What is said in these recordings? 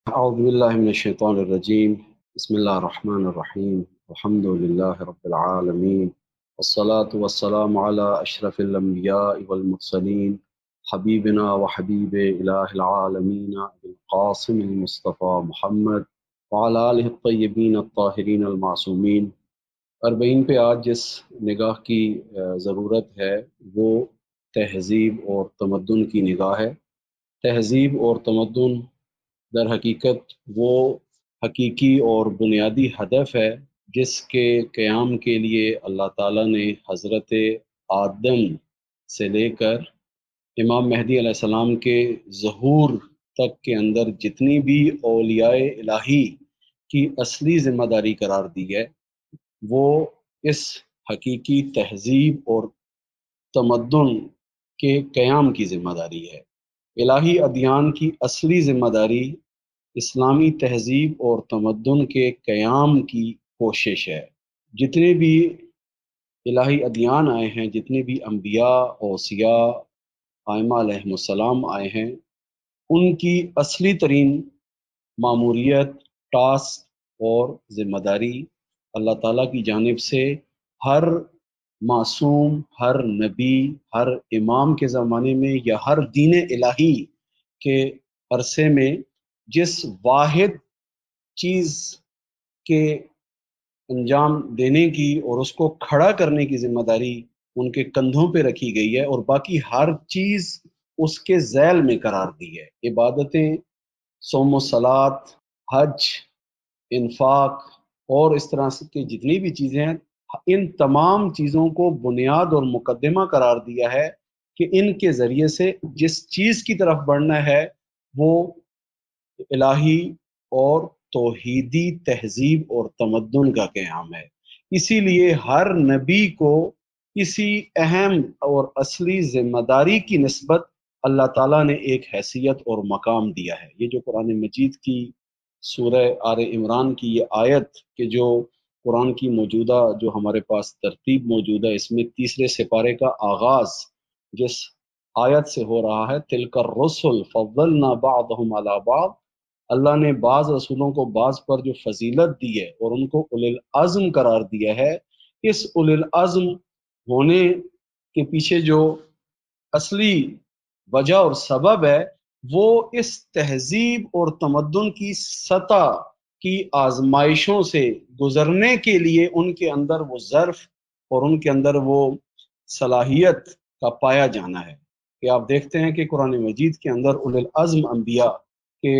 أعوذ بالله من الشيطان الرجيم. بسم الله الرحمن الرحيم. الحمد لله رب العالمين، والصلاة والسلام على أشرف الأنبياء والمرسلين، حبيبنا وحبيب إله العالمين أبي القاسم المصطفى محمد وعلى آله الطيبين الطاهرين المعصومين۔ اربعین پہ آج جس نگاہ کی ضرورت ہے وہ تہذیب اور تمدن کی نگاہ ہے۔ تہذیب اور تمدن در حقیقت وہ حقیقی اور بنیادی ہدف ہے جس کے قیام کے لیے اللہ تعالیٰ نے حضرت آدم سے لے کر امام مہدی علیہ السلام کے ظہور تک کے اندر جتنی بھی اولیاء الہی کی اصلی ذمہ داری قرار دی ہے وہ اس حقیقی تہذیب اور تمدن کے قیام کی ذمہ داری ہے۔ الہی ادیان کی اصلی ذمہ داری اسلامی تہذیب اور تمدن کے قیام کی کوشش ہے۔ جتنے بھی الہی ادیان آئے ہیں، جتنے بھی انبیاء، اوصیاء، ائمہ علیہم السلام آئے ہیں، ان کی اصلی ترین ماموریت، ٹاسک اور ذمہ داری اللہ تعالیٰ کی جانب سے ہر معصوم، ہر نبی، ہر امام کے زمانے میں یا ہر دین الہی کے عرصے میں جس واحد چیز کے انجام دینے کی اور اس کو کھڑا کرنے کی ذمہ داری ان کے کندھوں پہ رکھی گئی ہے، اور باقی ہر چیز اس کے ذیل میں قرار دی ہے۔ عبادتیں، صوم و صلات، حج، انفاق اور اس طرح کی جتنی بھی چیزیں ہیں، ان تمام چیزوں کو بنیاد اور مقدمہ قرار دیا ہے کہ ان کے ذریعے سے جس چیز کی طرف بڑھنا ہے وہ الہی اور توحیدی تہذیب اور تمدن کا قیام ہے۔ اسی لیے ہر نبی کو اسی اہم اور اصلی ذمہ داری کی نسبت اللہ تعالیٰ نے ایک حیثیت اور مقام دیا ہے۔ یہ جو قرآن مجید کی سورہ آل عمران کی یہ آیت کہ جو قرآن کی موجودہ جو ہمارے پاس ترتیب موجود ہے، اس میں تیسرے سپارے کا آغاز جس آیت سے ہو رہا ہے، تلک الرسل فضلنا بعضهم علی بعض، اللہ نے بعض رسولوں کو بعض پر جو فضیلت دی ہے اور ان کو اولی العزم قرار دیا ہے، اس اولی العزم ہونے کے پیچھے جو اصلی وجہ اور سبب ہے وہ اس تہذیب اور تمدن کی سطح کی آزمائشوں سے گزرنے کے لیے ان کے اندر وہ ظرف اور ان کے اندر وہ صلاحیت کا پایا جانا ہے۔ کہ آپ دیکھتے ہیں کہ قرآن مجید کے اندر اولی العزم انبیاء کے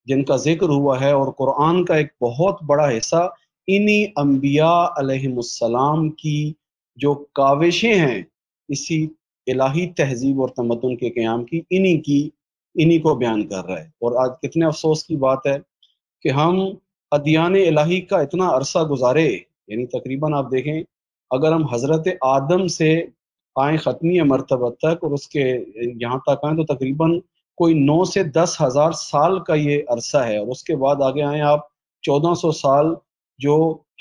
جن کا ذکر ہوا ہے، اور قرآن کا ایک بہت بڑا حصہ انہی انبیاء علیہم السلام کی جو کاوشیں ہیں اسی الہی تہذیب اور تمدن کے قیام کی انہی کو بیان کر رہا ہے۔ اور آج کتنے افسوس کی بات ہے کہ ہم ادیان الہی کا اتنا عرصہ گزارے، یعنی تقریباً آپ دیکھیں اگر ہم حضرت آدم سے آئیں ختمی مرتبہ تک اور اس کے یہاں تک آئیں تو تقریباً کوئی 9 سے 10 ہزار سال کا یہ عرصہ ہے، اور اس کے بعد آگے آئیں آپ 1400 سال جو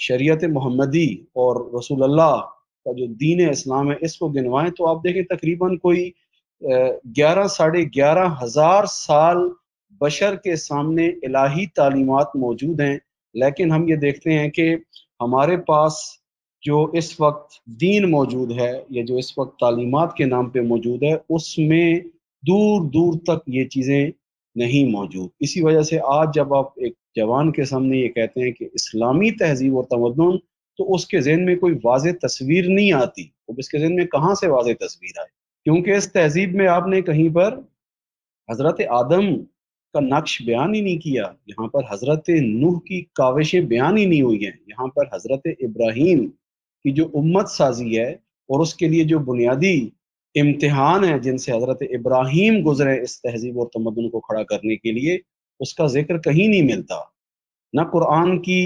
شریعت محمدی اور رسول اللہ کا جو دین اسلام ہے اس کو گنوائیں تو آپ دیکھیں تقریباً کوئی 11,500 سال بشر کے سامنے الہی تعلیمات موجود ہیں، لیکن ہم یہ دیکھتے ہیں کہ ہمارے پاس جو اس وقت دین موجود ہے یا جو اس وقت تعلیمات کے نام پہ موجود ہے اس میں دور دور تک یہ چیزیں نہیں موجود۔ اسی وجہ سے آج جب آپ ایک جوان کے سامنے یہ کہتے ہیں کہ اسلامی تہذیب اور تمدن، تو اس کے ذہن میں کوئی واضح تصویر نہیں آتی۔ اب اس کے ذہن میں کہاں سے واضح تصویر آئے؟ کیونکہ اس تہذیب میں آپ نے کہیں پر حضرت آدم کا نقش بیان ہی نہیں کیا، یہاں پر حضرت نوح کی کاوشیں بیان ہی نہیں ہوئی ہیں، یہاں پر حضرت ابراہیم کی جو امت سازی ہے اور اس کے لیے جو بنیادی امتحان ہیں جن سے حضرت ابراہیم گزرے اس تہذیب اور تمدن کو کھڑا کرنے کے لیے، اس کا ذکر کہیں نہیں ملتا۔ نہ قرآن کی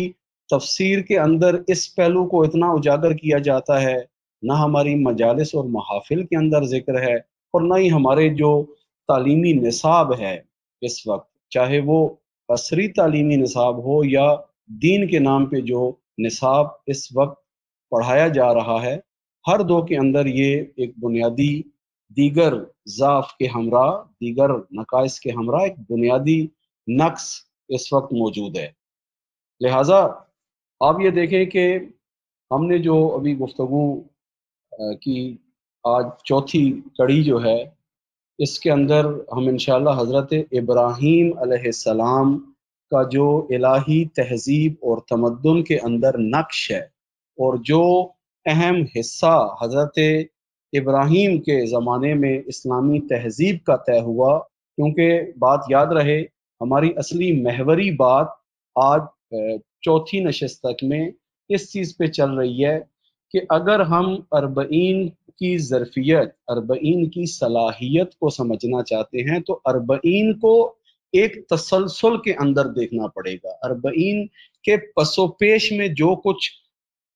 تفسیر کے اندر اس پہلو کو اتنا اجاگر کیا جاتا ہے، نہ ہماری مجالس اور محافل کے اندر ذکر ہے، اور نہ ہی ہمارے جو تعلیمی نصاب ہے اس وقت، چاہے وہ عصری تعلیمی نصاب ہو یا دین کے نام پہ جو نصاب اس وقت پڑھایا جا رہا ہے، ہر دو کے اندر یہ ایک بنیادی دیگر ضعف کے ہمراہ، دیگر نقائص کے ہمراہ ایک بنیادی نقص اس وقت موجود ہے۔ لہٰذا آپ یہ دیکھیں کہ ہم نے جو ابھی گفتگو کی آج چوتھی کڑی جو ہے، اس کے اندر ہم انشاءاللہ حضرت ابراہیم علیہ السلام کا جو الہی تہذیب اور تمدن کے اندر نقش ہے، اور جو اہم حصہ حضرت ابراہیم کے زمانے میں اسلامی تہذیب کا طے ہوا، کیونکہ بات یاد رہے ہماری اصلی محوری بات آج چوتھی نشست تک میں اس چیز پہ چل رہی ہے کہ اگر ہم اربعین کی ظرفیت، اربعین کی صلاحیت کو سمجھنا چاہتے ہیں تو اربعین کو ایک تسلسل کے اندر دیکھنا پڑے گا۔ اربعین کے پس و پیش میں جو کچھ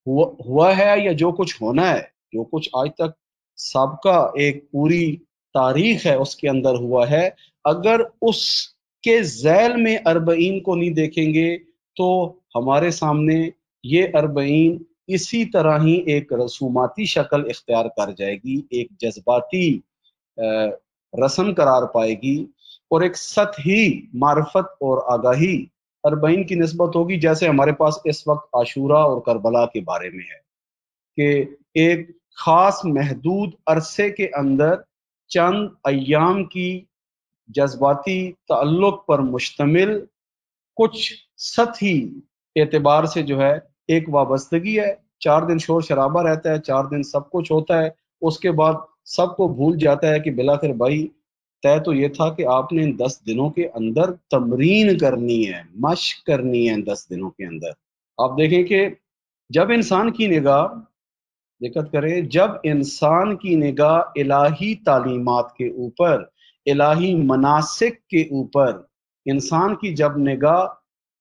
ہوا ہے یا جو کچھ ہونا ہے، جو کچھ آج تک سابقہ ایک پوری تاریخ ہے اس کے اندر ہوا ہے، اگر اس کے ذیل میں اربعین کو نہیں دیکھیں گے تو ہمارے سامنے یہ اربعین اسی طرح ہی ایک رسوماتی شکل اختیار کر جائے گی، ایک جذباتی رسم قرار پائے گی، اور ایک سطحی معرفت اور آگاہی اربعین کی نسبت ہوگی، جیسے ہمارے پاس اس وقت عاشورہ اور کربلا کے بارے میں ہے کہ ایک خاص محدود عرصے کے اندر چند ایام کی جذباتی تعلق پر مشتمل کچھ سطحی اعتبار سے جو ہے ایک وابستگی ہے۔ 4 دن شور شرابہ رہتا ہے، 4 دن سب کچھ ہوتا ہے، اس کے بعد سب کو بھول جاتا ہے کہ بلاخر بھائی طے تو یہ تھا کہ آپ نے ان 10 دنوں کے اندر تمرین کرنی ہے، مشق کرنی ہے۔ ان 10 دنوں کے اندر آپ دیکھیں کہ جب انسان کی نگاہ، دقت کریں، جب انسان کی نگاہ الہی تعلیمات کے اوپر، الہی مناسک کے اوپر، انسان کی جب نگاہ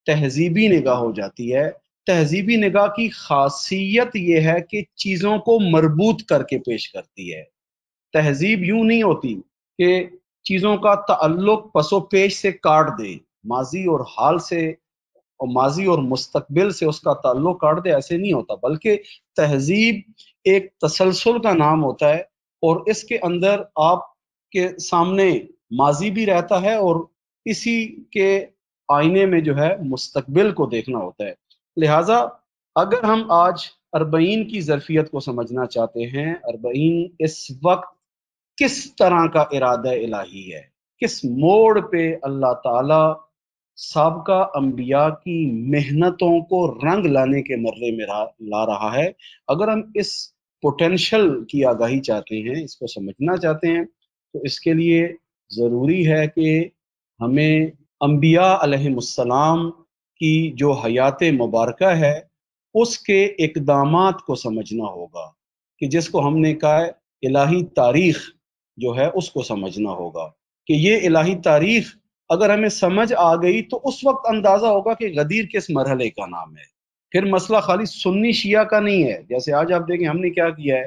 تہذیبی نگاہ ہو جاتی ہے، تہذیبی نگاہ کی خاصیت یہ ہے کہ چیزوں کو مربوط کر کے پیش کرتی ہے۔ تہذیب یوں نہیں ہوتی کہ چیزوں کا تعلق پس و پیش سے کاٹ دے، ماضی اور حال سے اور ماضی اور مستقبل سے اس کا تعلق کاٹ دے، ایسے نہیں ہوتا، بلکہ تہذیب ایک تسلسل کا نام ہوتا ہے، اور اس کے اندر آپ کے سامنے ماضی بھی رہتا ہے اور اسی کے آئینے میں جو ہے مستقبل کو دیکھنا ہوتا ہے۔ لہٰذا اگر ہم آج اربعین کی ظرفیت کو سمجھنا چاہتے ہیں، اربعین اس وقت کس طرح کا ارادہ الہی ہے، کس موڑ پہ اللہ تعالی سابقہ انبیاء کی محنتوں کو رنگ لانے کے مرحلے میں لا رہا ہے، اگر ہم اس پوٹینشل کی آگاہی چاہتے ہیں، اس کو سمجھنا چاہتے ہیں، تو اس کے لیے ضروری ہے کہ ہمیں انبیاء علیہم السلام کی جو حیات مبارکہ ہے اس کے اقدامات کو سمجھنا ہوگا، کہ جس کو ہم نے کہا ہے الہی تاریخ جو ہے اس کو سمجھنا ہوگا، کہ یہ الہی تاریخ اگر ہمیں سمجھ آ گئی تو اس وقت اندازہ ہوگا کہ غدیر کس مرحلے کا نام ہے۔ پھر مسئلہ خالی سنی شیعہ کا نہیں ہے، جیسے آج آپ دیکھیں ہم نے کیا کیا ہے،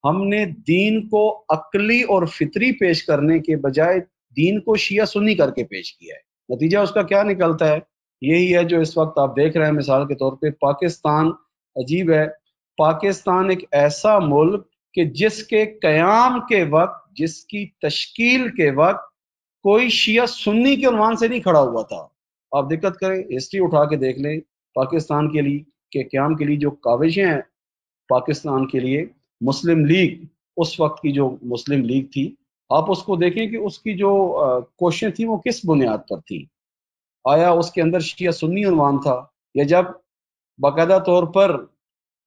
ہم نے دین کو عقلی اور فطری پیش کرنے کے بجائے دین کو شیعہ سنی کر کے پیش کیا ہے۔ نتیجہ اس کا کیا نکلتا ہے؟ یہی ہے جو اس وقت آپ دیکھ رہے ہیں۔ مثال کے طور پہ پاکستان، عجیب ہے، پاکستان ایک ایسا ملک کہ جس کے قیام کے وقت، جس کی تشکیل کے وقت کوئی شیعہ سنی کے عنوان سے نہیں کھڑا ہوا تھا۔ آپ دقت کریں، ہسٹری اٹھا کے دیکھ لیں، پاکستان کے لیے کے قیام کے لیے جو کاوشیں ہیں پاکستان کے لیے، مسلم لیگ، اس وقت کی جو مسلم لیگ تھی، آپ اس کو دیکھیں کہ اس کی جو کوششیں تھیں وہ کس بنیاد پر تھی؟ آیا اس کے اندر شیعہ سنی عنوان تھا؟ یا جب باقاعدہ طور پر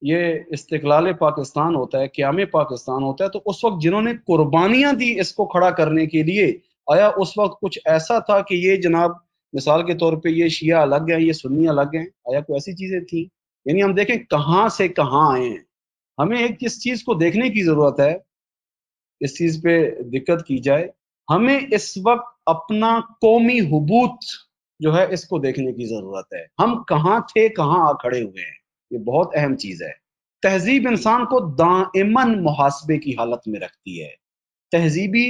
یہ استقلال پاکستان ہوتا ہے، قیام پاکستان ہوتا ہے، تو اس وقت جنہوں نے قربانیاں دی اس کو کھڑا کرنے کے لیے، آیا اس وقت کچھ ایسا تھا کہ یہ جناب مثال کے طور پہ یہ شیعہ الگ ہیں، یہ سنی الگ ہیں؟ آیا کوئی ایسی چیزیں تھیں؟ یعنی ہم دیکھیں کہاں سے کہاں آئے ہیں۔ ہمیں ایک اس چیز کو دیکھنے کی ضرورت ہے، اس چیز پہ دقت کی جائے، ہمیں اس وقت اپنا قومی حبوط جو ہے اس کو دیکھنے کی ضرورت ہے۔ ہم کہاں تھے، کہاں آ کھڑے ہوئے ہیں، یہ بہت اہم چیز ہے۔ تہذیب انسان کو دائماً محاسبے کی حالت میں رکھتی ہے۔ تہذیبی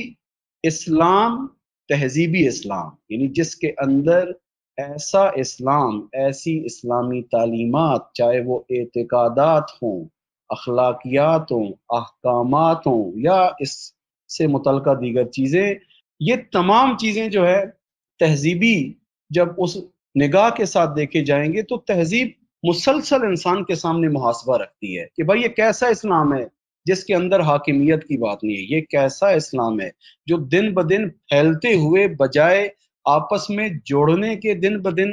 اسلام، تہذیبی اسلام یعنی جس کے اندر ایسا اسلام، ایسی اسلامی تعلیمات، چاہے وہ اعتقادات ہوں، اخلاقیات ہوں، احکامات ہوں، یا اس سے متعلقہ دیگر چیزیں، یہ تمام چیزیں جو ہے تہذیبی، جب اس نگاہ کے ساتھ دیکھے جائیں گے تو تہذیب مسلسل انسان کے سامنے محاسبہ رکھتی ہے کہ بھائی یہ کیسا اسلام ہے جس کے اندر حاکمیت کی بات نہیں ہے، یہ کیسا اسلام ہے جو دن بدن پھیلتے ہوئے بجائے آپس میں جوڑنے کے دن بدن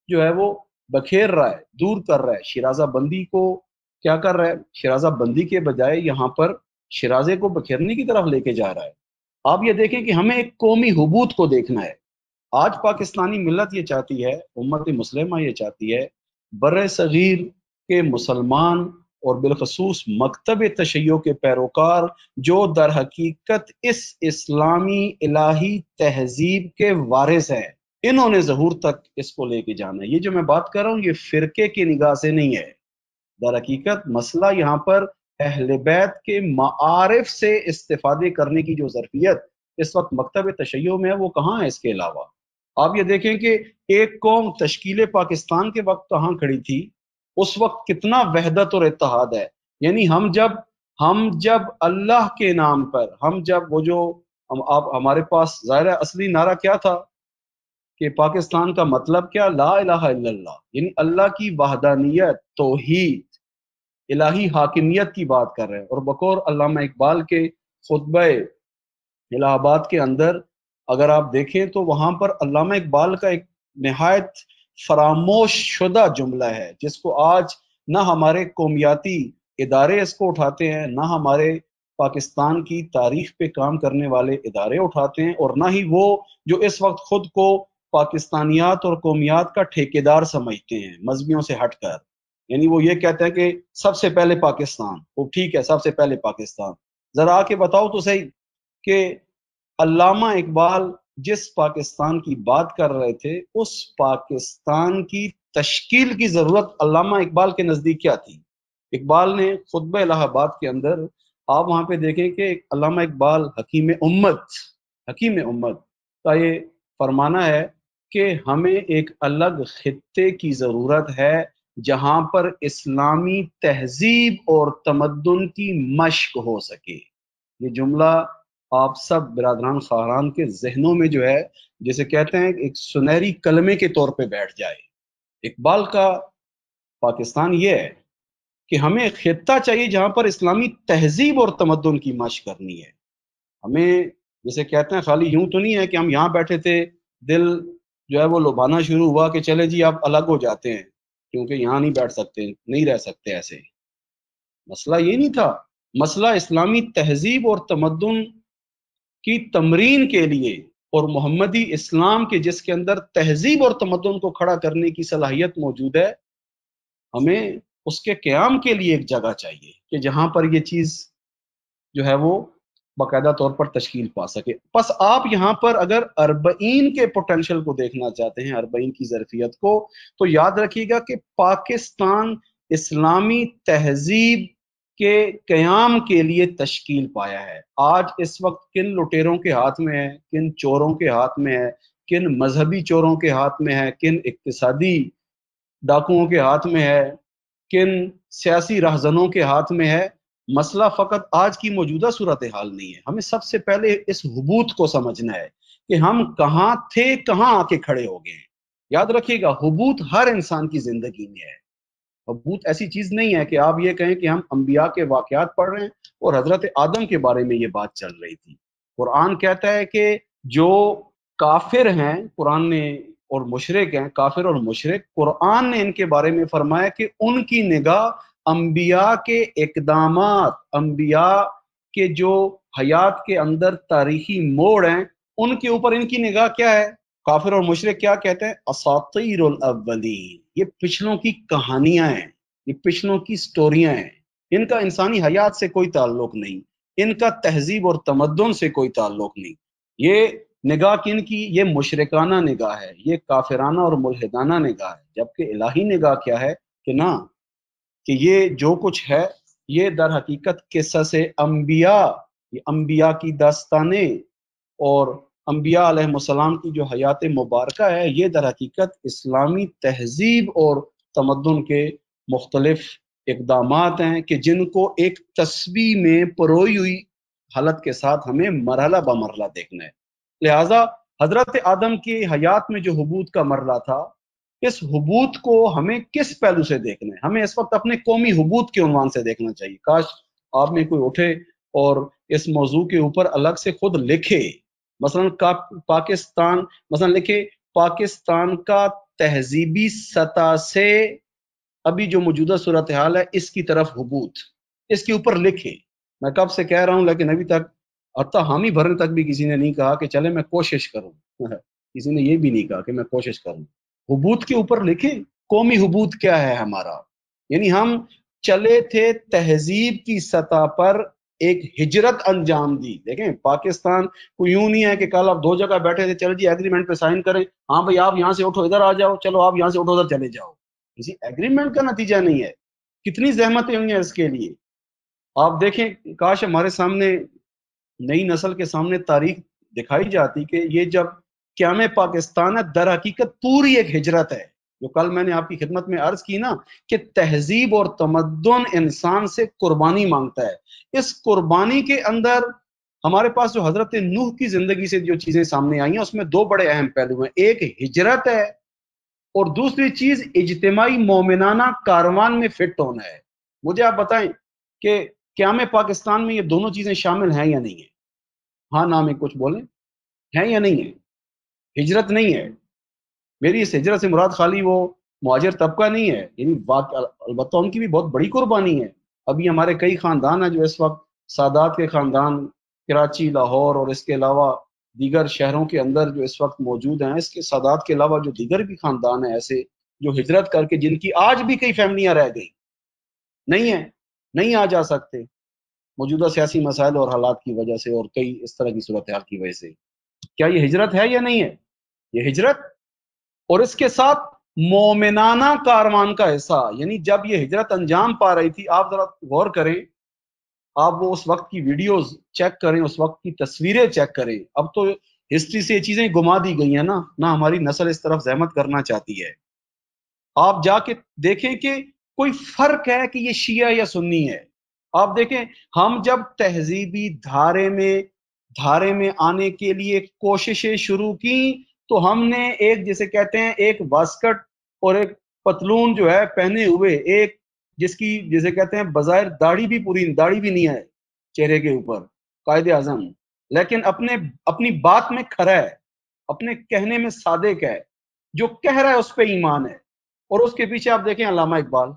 جو ہے وہ بکھیر رہا ہے، دور کر رہا ہے، شیرازہ بندی کو کیا کر رہا ہے، شیرازہ بندی کے بجائے یہاں پر شیرازے کو بکھیرنے کی طرف لے کے جا رہا ہے۔ آپ یہ دیکھیں کہ ہمیں ایک قومی حبوط کو دیکھنا ہے۔ آج پاکستانی ملت یہ چاہتی ہے، امت مسلمہ یہ چاہتی ہے، بر صغیر کے مسلمان اور بالخصوص مکتب تشیع کے پیروکار جو در حقیقت اس اسلامی الہی تہذیب کے وارث ہیں، انہوں نے ظہور تک اس کو لے کے جانا ہے۔ یہ جو میں بات کر رہا ہوں یہ فرقے کی نگاہ سے نہیں ہے، در حقیقت مسئلہ یہاں پر اہل بیت کے معارف سے استفادے کرنے کی جو ظرفیت اس وقت مکتب تشیع میں ہے وہ کہاں ہے اس کے علاوہ؟ آپ یہ دیکھیں کہ ایک قوم تشکیل پاکستان کے وقت کہاں کھڑی تھی، اس وقت کتنا وحدت اور اتحاد ہے۔ یعنی ہم جب اللہ کے نام پر وہ جو آپ ہمارے پاس ظاہر ہے اصلی نعرہ کیا تھا کہ پاکستان کا مطلب کیا، لا الہ الا اللہ، یعنی اللہ کی وحدانیت، توحید، الہی حاکمیت کی بات کر رہے ہیں۔ اور بقول علامہ اقبال کے خطبہ الہ آباد کے اندر اگر آپ دیکھیں تو وہاں پر علامہ اقبال کا ایک نہایت فراموش شدہ جملہ ہے جس کو آج نہ ہمارے قومیاتی ادارے اس کو اٹھاتے ہیں، نہ ہمارے پاکستان کی تاریخ پہ کام کرنے والے ادارے اٹھاتے ہیں، اور نہ ہی وہ جو اس وقت خود کو پاکستانیات اور قومیات کا ٹھیکیدار سمجھتے ہیں مذہبیوں سے ہٹ کر۔ یعنی وہ یہ کہتے ہیں کہ سب سے پہلے پاکستان، وہ ٹھیک ہے سب سے پہلے پاکستان، ذرا آ کے بتاؤ تو صحیح کہ علامہ اقبال جس پاکستان کی بات کر رہے تھے اس پاکستان کی تشکیل کی ضرورت علامہ اقبال کے نزدیک کیا تھی؟ اقبال نے خطبہ الہ آباد کے اندر آپ وہاں پہ دیکھیں کہ علامہ اقبال حکیم امت کا یہ فرمانا ہے کہ ہمیں ایک الگ خطے کی ضرورت ہے جہاں پر اسلامی تہذیب اور تمدن کی مشق ہو سکے۔ یہ جملہ آپ سب برادران خواہران کے ذہنوں میں جو ہے جسے کہتے ہیں ایک سنہری کلمے کے طور پہ بیٹھ جائے۔ اقبال کا پاکستان یہ ہے کہ ہمیں خطہ چاہیے جہاں پر اسلامی تہذیب اور تمدن کی مشق کرنی ہے۔ ہمیں جسے کہتے ہیں خالی یوں تو نہیں ہے کہ ہم یہاں بیٹھے تھے دل جو ہے وہ لبھانا شروع ہوا کہ چلے جی آپ الگ ہو جاتے ہیں کیونکہ یہاں نہیں بیٹھ سکتے، نہیں رہ سکتے۔ ایسے مسئلہ یہ نہیں تھا، مسئلہ اسلامی تہذیب اور تمدن کی تمرین کے لیے اور محمدی اسلام کے جس کے اندر تہذیب اور تمدن کو کھڑا کرنے کی صلاحیت موجود ہے، ہمیں اس کے قیام کے لیے ایک جگہ چاہیے کہ جہاں پر یہ چیز جو ہے وہ باقاعدہ طور پر تشکیل پا سکے۔ پس آپ یہاں پر اگر اربعین کے پوٹینشل کو دیکھنا چاہتے ہیں، اربعین کی ظرفیت کو، تو یاد رکھیے گا کہ پاکستان اسلامی تہذیب کے قیام کے لیے تشکیل پایا ہے۔ آج اس وقت کن لٹیروں کے ہاتھ میں ہے، کن چوروں کے ہاتھ میں ہے، کن مذہبی چوروں کے ہاتھ میں ہے، کن اقتصادی ڈاکوؤں کے ہاتھ میں ہے، کن سیاسی رہزنوں کے ہاتھ میں ہے۔ مسئلہ فقط آج کی موجودہ صورتحال نہیں ہے، ہمیں سب سے پہلے اس حبوط کو سمجھنا ہے کہ ہم کہاں تھے، کہاں آ کے کھڑے ہو گئے ہیں۔ یاد رکھیے گا حبوط ہر انسان کی زندگی میں ہے۔ حبوط ایسی چیز نہیں ہے کہ آپ یہ کہیں کہ ہم انبیاء کے واقعات پڑھ رہے ہیں اور حضرت آدم کے بارے میں یہ بات چل رہی تھی۔ قرآن کہتا ہے کہ جو کافر ہیں، قرآن نے، اور مشرک ہیں، کافر اور مشرک، قرآن نے ان کے بارے میں فرمایا کہ ان کی نگاہ انبیاء کے اقدامات، انبیاء کے جو حیات کے اندر تاریخی موڑ ہیں ان کے اوپر ان کی نگاہ کیا ہے؟ کافر اور مشرک کیا کہتے ہیں؟ اساطیر الاولین، یہ پچھلوں کی کہانیاں ہیں، یہ پچھلوں کی سٹوریاں ہیں، ان کا انسانی حیات سے کوئی تعلق نہیں، ان کا تہذیب اور تمدن سے کوئی تعلق نہیں۔ یہ نگاہ کن کی؟ یہ مشرکانہ نگاہ ہے، یہ کافرانہ اور ملحدانہ نگاہ ہے۔ جبکہ الہی نگاہ کیا ہے کہ نہ، کہ یہ جو کچھ ہے یہ در حقیقت قصص انبیاء، یہ انبیاء کی داستانیں اور انبیاء علیہ السلام کی جو حیات مبارکہ ہے، یہ در حقیقت اسلامی تہذیب اور تمدن کے مختلف اقدامات ہیں کہ جن کو ایک تسبیح میں پروئی ہوئی حالت کے ساتھ ہمیں مرحلہ بمرحلہ دیکھنا ہے۔ لہٰذا حضرت آدم کی حیات میں جو حبوط کا مرحلہ تھا، اس حبوط کو ہمیں کس پہلو سے دیکھنا ہے؟ ہمیں اس وقت اپنے قومی حبوط کے عنوان سے دیکھنا چاہیے. کاش آپ میں کوئی اٹھے اور اس موضوع کے اوپر الگ سے خود لکھے. مثلا پاکستان مثلا لکھے پاکستان کا تہذیبی سطح سے ابھی جو موجودہ صورتحال ہے اس کی طرف حبوط، اس کے اوپر لکھے. میں کب سے کہہ رہا ہوں لیکن ابھی تک حتیٰ حامی بھرنے تک بھی کسی نے نہیں کہا کہ چلے میں کوشش کروں. کسی نے یہ بھی نہیں کہا کہ میں کوشش کروں. حبوط کے اوپر لکھیں قومی حبوط کیا ہے ہمارا. یعنی ہم چلے تھے تہذیب کی سطح پر ایک ہجرت انجام دی. دیکھیں پاکستان کو یوں نہیں ہے کہ کل آپ دو جگہ بیٹھے تھے چل جی ایگریمنٹ پہ سائن کریں، ہاں بھائی آپ یہاں سے اٹھو ادھر آ جاؤ، چلو آپ یہاں سے اٹھو ادھر چلے جاؤ. کسی ایگریمنٹ کا نتیجہ نہیں ہے. کتنی زحمتیں ہوئی ہیں اس کے لیے. آپ دیکھیں کاش ہمارے سامنے نئی نسل کے سامنے تاریخ دکھائی جاتی کہ یہ جب قیام پاکستان ہے در حقیقت پوری ایک ہجرت ہے. جو کل میں نے آپ کی خدمت میں عرض کی نا کہ تہذیب اور تمدن انسان سے قربانی مانگتا ہے. اس قربانی کے اندر ہمارے پاس جو حضرت نوح کی زندگی سے جو چیزیں سامنے آئی ہیں اس میں دو بڑے اہم پہلو ہیں. ایک ہجرت ہے اور دوسری چیز اجتماعی مومنانہ کاروان میں فٹ ہونا ہے. مجھے آپ بتائیں کہ قیام پاکستان میں یہ دونوں چیزیں شامل ہیں یا نہیں ہیں؟ ہاں نام میں کچھ بولیں، ہیں یا نہیں ہے؟ ہجرت نہیں ہے. میری اس ہجرت سے مراد خالی وہ مہاجر طبقہ نہیں ہے، یعنی البتہ ان کی بھی بہت بڑی قربانی ہے. ابھی ہمارے کئی خاندان ہیں جو اس وقت سادات کے خاندان کراچی، لاہور اور اس کے علاوہ دیگر شہروں کے اندر جو اس وقت موجود ہیں، اس کے سادات کے علاوہ جو دیگر بھی خاندان ہیں ایسے جو ہجرت کر کے جن کی آج بھی کئی فیملیاں رہ گئی نہیں ہیں، نہیں آ جا سکتے موجودہ سیاسی مسائل اور حالات کی وجہ سے اور کئی اس طرح کی صورتحال کی وجہ سے. کیا یہ ہجرت ہے یا نہیں ہے؟ یہ ہجرت اور اس کے ساتھ مومنانہ کاروان کا حصہ. یعنی جب یہ ہجرت انجام پا رہی تھی، آپ ذرا غور کریں، آپ وہ اس وقت کی ویڈیوز چیک کریں، اس وقت کی تصویریں چیک کریں. اب تو ہسٹری سے یہ چیزیں گما دی گئی ہیں نا، نہ ہماری نسل اس طرف زحمت کرنا چاہتی ہے. آپ جا کے دیکھیں کہ کوئی فرق ہے کہ یہ شیعہ یا سنی ہے. آپ دیکھیں ہم جب تہذیبی دھارے میں آنے کے لیے کوششیں شروع کی تو ہم نے ایک جسے کہتے ہیں ایک واسکٹ اور ایک پتلون جو ہے پہنے ہوئے، ایک جس کی جسے کہتے ہیں بظاہر داڑھی بھی نہیں ہے چہرے کے اوپر، قائد اعظم، لیکن اپنی بات میں کھرا ہے، اپنے کہنے میں صادق ہے، جو کہہ رہا ہے اس پہ ایمان ہے. اور اس کے پیچھے آپ دیکھیں علامہ اقبال،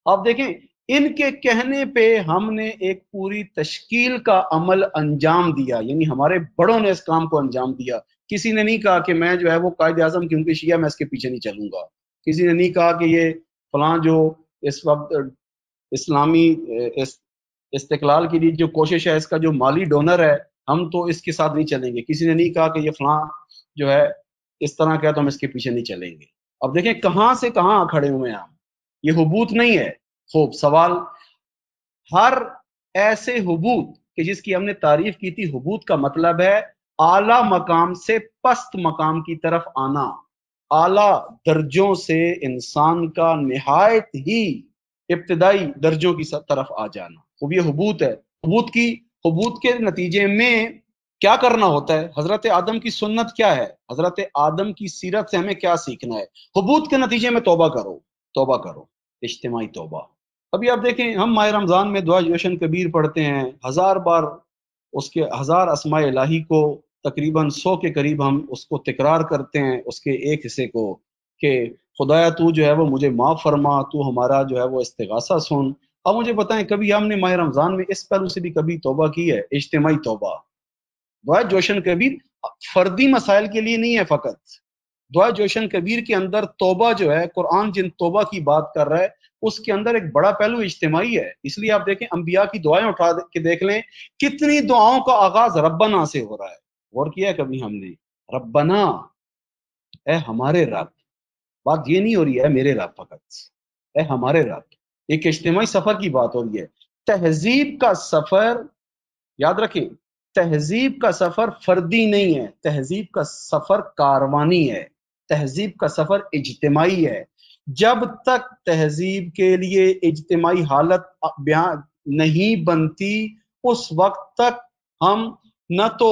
آپ دیکھیں ان کے کہنے پہ ہم نے ایک پوری تشکیل کا عمل انجام دیا. یعنی ہمارے بڑوں نے اس کام کو انجام دیا. کسی نے نہیں کہا کہ میں جو ہے وہ قائد اعظم کیونکہ شیعہ میں اس کے پیچھے نہیں چلوں گا. کسی نے نہیں کہا کہ یہ فلاں جو اس وقت اسلامی استقلال کے لیے جو کوشش ہے اس کا جو مالی ڈونر ہے ہم تو اس کے ساتھ نہیں چلیں گے. کسی نے نہیں کہا کہ یہ فلاں جو ہے اس طرح کیا تو ہم اس کے پیچھے نہیں چلیں گے. اب دیکھیں کہاں سے کہاں کھڑے ہوئے ہیں ہم. یہ حبوط نہیں ہے. خوب سوال، ہر ایسے حبوط کہ جس کی ہم نے تعریف کی تھی، حبوط کا مطلب ہے اعلیٰ مقام سے پست مقام کی طرف آنا، اعلیٰ درجوں سے انسان کا نہایت ہی ابتدائی درجوں کی طرف آ جانا. خوب یہ حبوط ہے. حبوط کے نتیجے میں کیا کرنا ہوتا ہے؟ حضرت آدم کی سنت کیا ہے؟ حضرت آدم کی سیرت سے ہمیں کیا سیکھنا ہے؟ حبوط کے نتیجے میں توبہ کرو، اجتماعی توبہ. ابھی آپ دیکھیں ہم ماہ رمضان میں دعا جوشن کبیر پڑھتے ہیں 1000 بار، اس کے 1000 اسماء الہی کو تقریباً 100 کے قریب ہم اس کو تکرار کرتے ہیں، اس کے ایک حصے کو کہ خدایا تو جو ہے وہ مجھے معاف فرما، تو ہمارا جو ہے وہ استغاثہ سن. اب مجھے بتائیں کبھی ہم نے ماہ رمضان میں اس پہلو سے بھی کبھی توبہ کی ہے؟ اجتماعی توبہ. دعا جوشن کبیر فردی مسائل کے لیے نہیں ہے فقط. دعا جوشن کبیر کے اندر توبہ جو ہے، قرآن جن توبہ کی بات کر رہا ہے اس کے اندر ایک بڑا پہلو اجتماعی ہے. اس لیے آپ دیکھیں انبیاء کی دعائیں اٹھا کے دیکھ لیں، کتنی دعاؤں کا آغاز ربنا سے ہو رہا ہے. غور کیا ہے کبھی ہم نے؟ ربنا، اے ہمارے رب. بات یہ نہیں ہو رہی ہے میرے رب فقط، اے ہمارے رب. ایک اجتماعی سفر کی بات ہو رہی ہے. تہذیب کا سفر، یاد رکھیں، تہذیب کا سفر فردی نہیں ہے، تہذیب کا سفر کاروانی ہے، تہذیب کا سفر اجتماعی ہے. جب تک تہذیب کے لیے اجتماعی حالت بیان نہیں بنتی اس وقت تک ہم نہ تو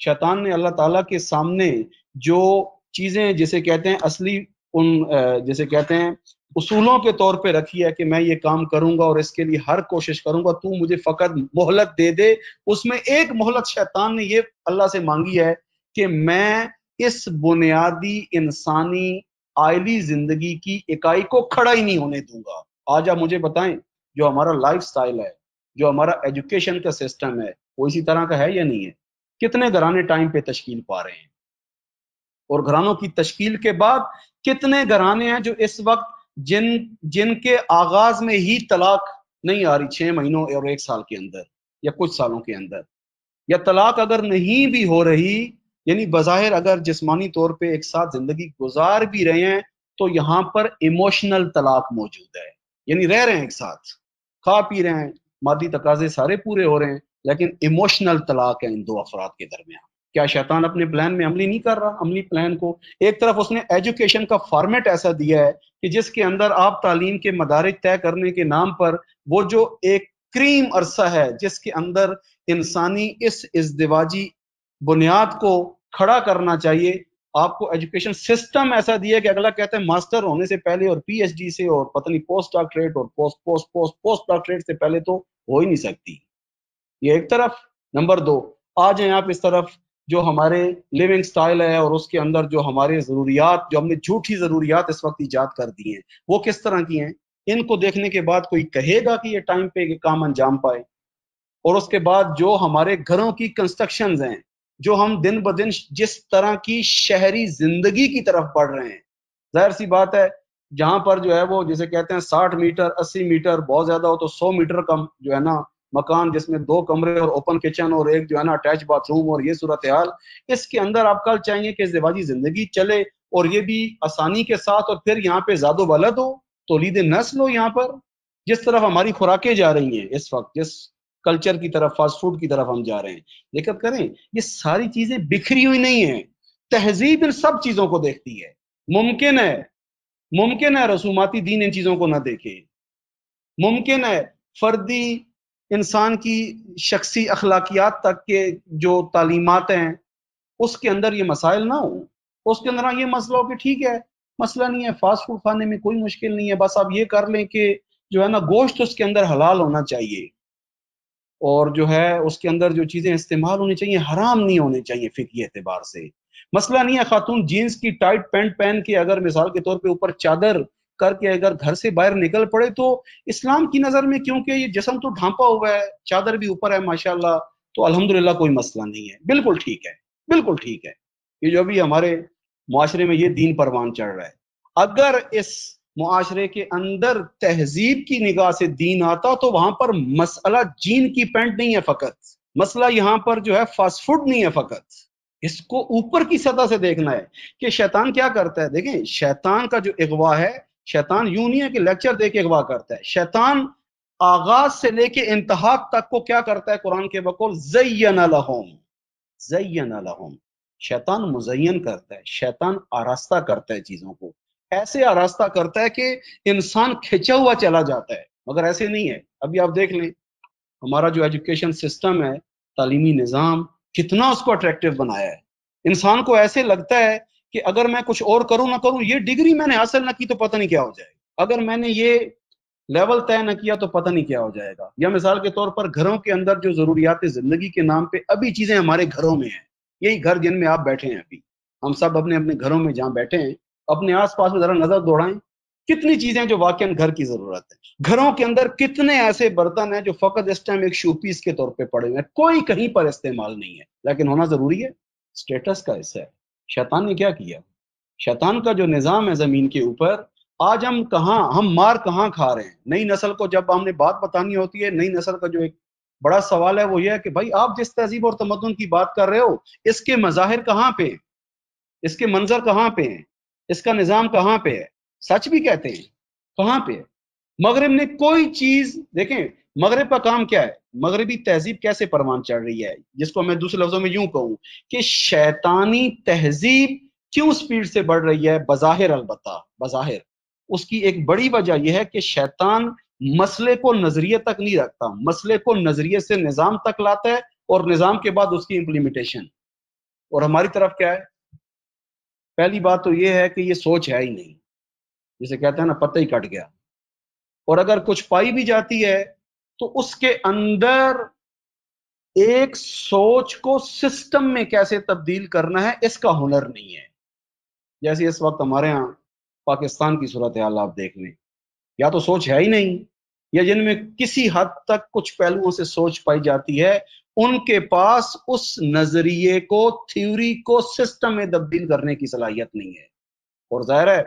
شیطان نے اللہ تعالیٰ کے سامنے جو چیزیں جسے کہتے ہیں اصلی جسے کہتے ہیں اصولوں کے طور پہ رکھی ہے کہ میں یہ کام کروں گا اور اس کے لیے ہر کوشش کروں گا، تو مجھے فقط مہلت دے دے، اس میں ایک مہلت شیطان نے یہ اللہ سے مانگی ہے کہ میں اس بنیادی انسانی آئلی زندگی کی اکائی کو کھڑا ہی نہیں ہونے دوں گا۔ آج آپ مجھے بتائیں جو ہمارا لائف سٹائل ہے، جو ہمارا ایجوکیشن کا سسٹم ہے، وہ اسی طرح کا ہے یا نہیں ہے؟ کتنے گھرانے ٹائم پہ تشکیل پا رہے ہیں، اور گھرانوں کی تشکیل کے بعد کتنے گھرانے ہیں جو اس وقت جن کے آغاز میں ہی طلاق نہیں آ رہی 6 مہینوں اور 1 سال کے اندر یا کچھ سالوں کے اندر، یا طلاق اگر نہیں بھی ہو رہی، یعنی بظاہر اگر جسمانی طور پہ ایک ساتھ زندگی گزار بھی رہے ہیں تو یہاں پر ایموشنل طلاق موجود ہے، یعنی رہ رہے ہیں ایک ساتھ، کھا پی رہے ہیں، مادی تقاضے سارے پورے ہو رہے ہیں، لیکن ایموشنل طلاق ہے ان دو افراد کے درمیان۔ کیا شیطان اپنے پلان میں عملی نہیں کر رہا؟ عملی پلان کو ایک طرف اس نے ایجوکیشن کا فارمیٹ ایسا دیا ہے کہ جس کے اندر آپ تعلیم کے مدارج طے کرنے کے نام پر وہ جو ایک کریم عرصہ ہے جس کے اندر انسانی اس ازدواجی بنیاد کو کھڑا کرنا چاہیے، آپ کو ایجوکیشن سسٹم ایسا دیا کہ اگلا کہتا ہے ماسٹر ہونے سے پہلے اور پی ایچ ڈی سے اور پتہ نہیں پوسٹ ڈاکٹریٹ اور پوسٹ ڈاکٹریٹ سے پہلے تو ہو ہی نہیں سکتی۔ یہ ایک طرف۔ نمبر 2، آ جائیں آپ اس طرف جو ہمارے لیونگ سٹائل ہے اور اس کے اندر جو ہمارے ضروریات، جو ہم نے جھوٹی ضروریات اس وقت ایجاد کر دی ہیں، وہ کس طرح کی ہیں؟ ان کو دیکھنے کے بعد کوئی کہے گا کہ یہ ٹائم پہ یہ کام انجام پائے؟ اور اس کے بعد جو ہمارے گھروں کی کنسٹرکشنز ہیں، جو ہم دن بدن جس طرح کی شہری زندگی کی طرف بڑھ رہے ہیں، ظاہر سی بات ہے جہاں پر جو ہے وہ جسے کہتے ہیں 60 میٹر 80 میٹر، بہت زیادہ ہو تو 100 میٹر کا جو ہے نا مکان جس میں 2 کمرے اور اوپن کچن اور ایک جو ہے نا اٹیچ باتھ روم، اور یہ صورتحال، اس کے اندر آپ کل چاہیں گے کہ ازدواجی زندگی چلے اور یہ بھی آسانی کے ساتھ، اور پھر یہاں پہ زاد و ولد ہو، تولید نسل ہو۔ یہاں پر جس طرف ہماری خوراکیں جا رہی ہیں اس وقت، جس کلچر کی طرف، فاسٹ فوڈ کی طرف ہم جا رہے ہیں، دقت کریں یہ ساری چیزیں بکھری ہوئی نہیں ہیں، تہذیب ان سب چیزوں کو دیکھتی ہے۔ ممکن ہے رسوماتی دین ان چیزوں کو نہ دیکھے، ممکن ہے فردی انسان کی شخصی اخلاقیات تک کے جو تعلیمات ہیں اس کے اندر یہ مسائل نہ ہوں، اس کے اندر یہ مسئلہ ہو کہ ٹھیک ہے مسئلہ نہیں ہے، فاسٹ فوڈ کھانے میں کوئی مشکل نہیں ہے، بس آپ یہ کر لیں کہ جو ہے نا گوشت اس کے اندر حلال ہونا چاہیے، اور جو ہے اس کے اندر جو چیزیں استعمال ہونی چاہیے حرام نہیں ہونے چاہیے فقہی اعتبار سے۔ مسئلہ نہیں ہے خاتون جینز کی ٹائٹ پینٹ پہن کے اگر مثال کے طور پہ اوپر چادر کر کے اگر گھر سے باہر نکل پڑے تو اسلام کی نظر میں کیونکہ یہ جسم تو ڈھانپا ہوا ہے، چادر بھی اوپر ہے ماشاءاللہ، تو الحمدللہ کوئی مسئلہ نہیں ہے، بالکل ٹھیک ہے، بالکل ٹھیک ہے۔ یہ جو بھی ہمارے معاشرے میں یہ دین پروان چڑھ رہا ہے، اگر اس معاشرے کے اندر تہذیب کی نگاہ سے دین آتا تو وہاں پر مسئلہ جین کی پینٹ نہیں ہے فقط، مسئلہ یہاں پر جو ہے فاسٹ فوڈ نہیں ہے فقط، اس کو اوپر کی سطح سے دیکھنا ہے کہ شیطان کیا کرتا ہے۔ دیکھیں شیطان کا جو اغوا ہے، شیطان یوں نہیں ہے کہ لیکچر دے کے اغوا کرتا ہے، شیطان آغاز سے لے کے انتہا تک کو کیا کرتا ہے؟ قرآن کے بقول زین لہم، شیطان مزین کرتا ہے، شیطان آراستہ کرتا ہے چیزوں کو، ایسے آراستہ کرتا ہے کہ انسان کھچا ہوا چلا جاتا ہے، مگر ایسے نہیں ہے۔ ابھی آپ دیکھ لیں ہمارا جو ایجوکیشن سسٹم ہے، تعلیمی نظام کتنا اس کو اٹریکٹیو بنایا ہے، انسان کو ایسے لگتا ہے کہ اگر میں کچھ اور کروں نہ کروں، یہ ڈگری میں نے حاصل نہ کی تو پتہ نہیں کیا ہو جائے گا، اگر میں نے یہ لیول طے نہ کیا تو پتہ نہیں کیا ہو جائے گا۔ یا مثال کے طور پر گھروں کے اندر جو ضروریات زندگی کے نام پہ ابھی چیزیں ہمارے گھروں میں ہیں، یہی گھر جن میں آپ بیٹھے ہیں، ابھی ہم سب اپنے اپنے گھروں میں جہاں بیٹھے ہیں، اپنے آس پاس میں ذرا نظر دوڑائیں، کتنی چیزیں جو واقعاً گھر کی ضرورت ہے، گھروں کے اندر کتنے ایسے برتن ہیں جو فقط اس ٹائم ایک شو پیس کے طور پہ پڑے ہوئے ہیں، کوئی کہیں پر استعمال نہیں ہے، لیکن ہونا ضروری ہے، سٹیٹس کا حصہ ہے۔ شیطان نے کیا کیا؟ شیطان کا جو نظام ہے زمین کے اوپر، آج ہم مار کہاں کھا رہے ہیں؟ نئی نسل کو جب ہم نے بات بتانی ہوتی ہے، نئی نسل کا جو ایک بڑا سوال ہے وہ یہ ہے کہ بھائی آپ جس تہذیب اور تمدن کی بات کر رہے ہو، اس کے مظاہر کہاں پہ ہیں؟ اس کے منظر کہاں پہ ہیں؟ اس کا نظام کہاں پہ ہے؟ سچ بھی کہتے ہیں کہاں پہ ہے؟ مغرب نے کوئی چیز، دیکھیں مغرب کا کام کیا ہے، مغربی تہذیب کیسے پروان چڑھ رہی ہے، جس کو میں دوسرے لفظوں میں یوں کہوں کہ شیطانی تہذیب کیوں سپیڈ سے بڑھ رہی ہے؟ بظاہر، البتہ بظاہر اس کی ایک بڑی وجہ یہ ہے کہ شیطان مسئلے کو نظریے تک نہیں رکھتا، مسئلے کو نظریے سے نظام تک لاتا ہے، اور نظام کے بعد اس کی امپلیمنٹیشن۔ اور ہماری طرف کیا ہے؟ پہلی بات تو یہ ہے کہ یہ سوچ ہے ہی نہیں، جسے کہتے ہیں نا پتہ ہی کٹ گیا، اور اگر کچھ پائی بھی جاتی ہے تو اس کے اندر ایک سوچ کو سسٹم میں کیسے تبدیل کرنا ہے اس کا ہنر نہیں ہے۔ جیسے اس وقت ہمارے ہاں پاکستان کی صورتحال آپ دیکھ لیں، یا تو سوچ ہے ہی نہیں، یا جن میں کسی حد تک کچھ پہلوؤں سے سوچ پائی جاتی ہے ان کے پاس اس نظریے کو، تھیوری کو سسٹم میں تبدیل کرنے کی صلاحیت نہیں ہے۔ اور ظاہر ہے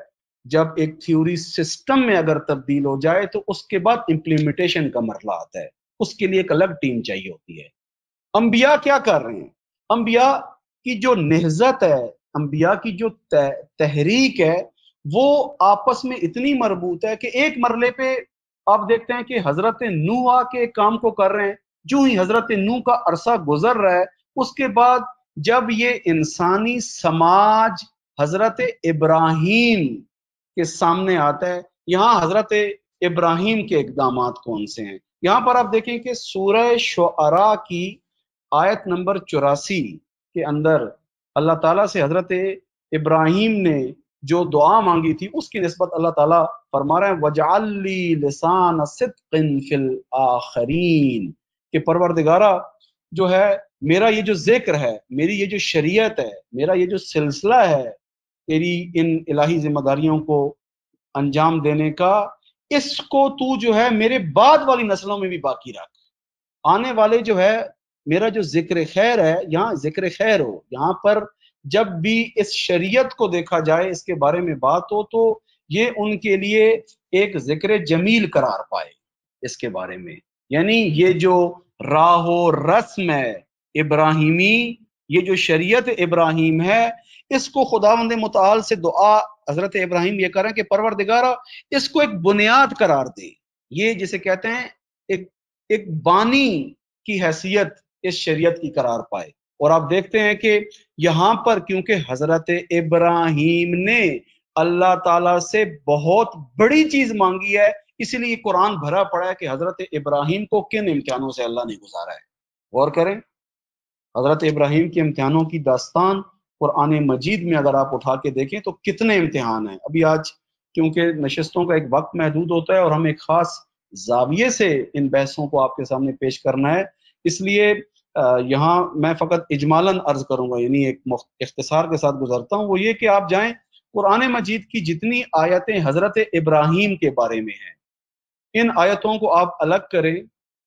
جب ایک تھیوری سسٹم میں اگر تبدیل ہو جائے تو اس کے بعد امپلیمنٹیشن کا مرحلہ آتا ہے، اس کے لیے ایک الگ ٹیم چاہیے ہوتی ہے۔ انبیاء کیا کر رہے ہیں؟ انبیاء کی جو نہضت ہے، انبیاء کی جو تحریک ہے، وہ آپس میں اتنی مربوط ہے کہ ایک مرحلے پہ آپ دیکھتے ہیں کہ حضرت نوح آ کے کام کو کر رہے ہیں، جو ہی حضرت نوح کا عرصہ گزر رہا ہے اس کے بعد جب یہ انسانی سماج حضرت ابراہیم کے سامنے آتا ہے، یہاں حضرت ابراہیم کے اقدامات کون سے ہیں؟ یہاں پر آپ دیکھیں کہ سورہ شعراء کی آیت نمبر 84 کے اندر اللہ تعالیٰ سے حضرت ابراہیم نے جو دعا مانگی تھی اس کی نسبت اللہ تعالیٰ فرما رہے ہیں وَجْعَلْ لِي لِسَانَ صِدْقٍ فِي الْآخِرِينَ، کہ پروردگارہ جو ہے میرا یہ جو ذکر ہے، میری یہ جو شریعت ہے، میرا یہ جو سلسلہ ہے تیری ان الہی ذمہ داریوں کو انجام دینے کا، اس کو تو جو ہے میرے بعد والی نسلوں میں بھی باقی رکھ، آنے والے جو ہے میرا جو ذکر خیر ہے، یہاں ذکر خیر ہو، یہاں پر جب بھی اس شریعت کو دیکھا جائے، اس کے بارے میں بات ہو تو یہ ان کے لیے ایک ذکر جمیل قرار پائے اس کے بارے میں، یعنی یہ جو راہ و رسم ہے ابراہیمی، یہ جو شریعت ابراہیم ہے، اس کو خداوند متعال سے دعا حضرت ابراہیم یہ کریں کہ پروردگارہ اس کو ایک بنیاد قرار دے، یہ جسے کہتے ہیں ایک بانی کی حیثیت اس شریعت کی قرار پائے۔ اور آپ دیکھتے ہیں کہ یہاں پر کیونکہ حضرت ابراہیم نے اللہ تعالیٰ سے بہت بڑی چیز مانگی ہے، اسی لیے قرآن بھرا پڑا ہے کہ حضرت ابراہیم کو کن امتحانوں سے اللہ نے گزارا ہے۔ غور کریں، حضرت ابراہیم کے امتحانوں کی داستان قرآن مجید میں اگر آپ اٹھا کے دیکھیں تو کتنے امتحان ہیں۔ ابھی آج کیونکہ نشستوں کا ایک وقت محدود ہوتا ہے اور ہم ایک خاص زاویے سے ان بحثوں کو آپ کے سامنے پیش کرنا ہے، اس لیے یہاں میں فقط اجمالاً عرض کروں گا، یعنی ایک اختصار کے ساتھ گزرتا ہوں، وہ یہ کہ آپ جائیں قرآن مجید کی جتنی آیتیں حضرت ابراہیم کے بارے میں ہیں، ان آیتوں کو آپ الگ کریں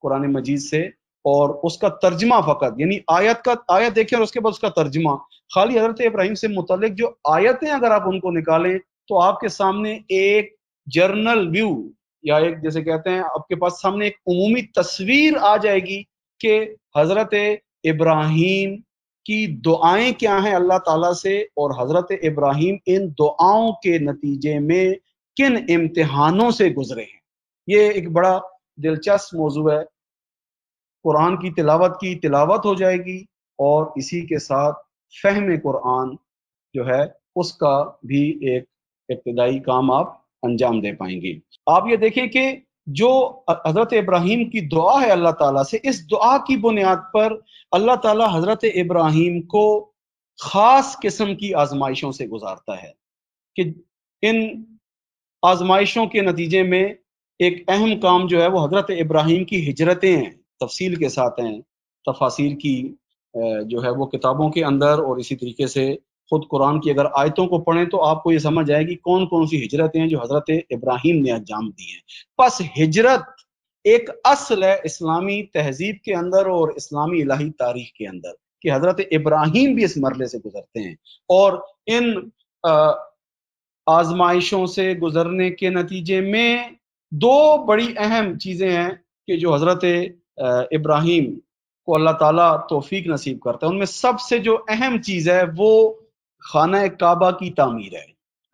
قرآن مجید سے اور اس کا ترجمہ فقط، یعنی آیت دیکھیں اور اس کے بعد اس کا ترجمہ، خالی حضرت ابراہیم سے متعلق جو آیتیں اگر آپ ان کو نکالیں تو آپ کے سامنے ایک جرنل ویو، یا ایک جیسے کہتے ہیں آپ کے پاس سامنے ایک عمومی تصویر آ جائے گی کہ حضرت ابراہیم کی دعائیں کیا ہیں اللہ تعالیٰ سے، اور حضرت ابراہیم ان دعاؤں کے نتیجے میں کن امتحانوں سے گزرے ہیں۔ یہ ایک بڑا دلچسپ موضوع ہے۔ قرآن کی تلاوت ہو جائے گی اور اسی کے ساتھ فہم قرآن جو ہے اس کا بھی ایک ابتدائی کام آپ انجام دے پائیں گے۔ آپ یہ دیکھیں کہ جو حضرت ابراہیم کی دعا ہے اللہ تعالیٰ سے، اس دعا کی بنیاد پر اللہ تعالیٰ حضرت ابراہیم کو خاص قسم کی آزمائشوں سے گزارتا ہے کہ ان آزمائشوں کے نتیجے میں ایک اہم کام جو ہے وہ حضرت ابراہیم کی ہجرتیں ہیں، تفصیل کے ساتھ ہیں، تفاسیر کی جو ہے وہ کتابوں کے اندر، اور اسی طریقے سے خود قرآن کی اگر آیتوں کو پڑھیں تو آپ کو یہ سمجھ آئے گی کون کون سی ہجرتیں ہیں جو حضرت ابراہیم نے انجام دی ہیں۔ پس ہجرت ایک اصل ہے اسلامی تہذیب کے اندر اور اسلامی الہی تاریخ کے اندر کہ حضرت ابراہیم بھی اس مرحلے سے گزرتے ہیں، اور ان آزمائشوں سے گزرنے کے نتیجے میں دو بڑی اہم چیزیں ہیں کہ جو حضرت ابراہیم کو اللہ تعالیٰ توفیق نصیب کرتا ہے، ان میں سب سے جو اہم چیز ہے وہ خانہ کعبہ کی تعمیر ہے۔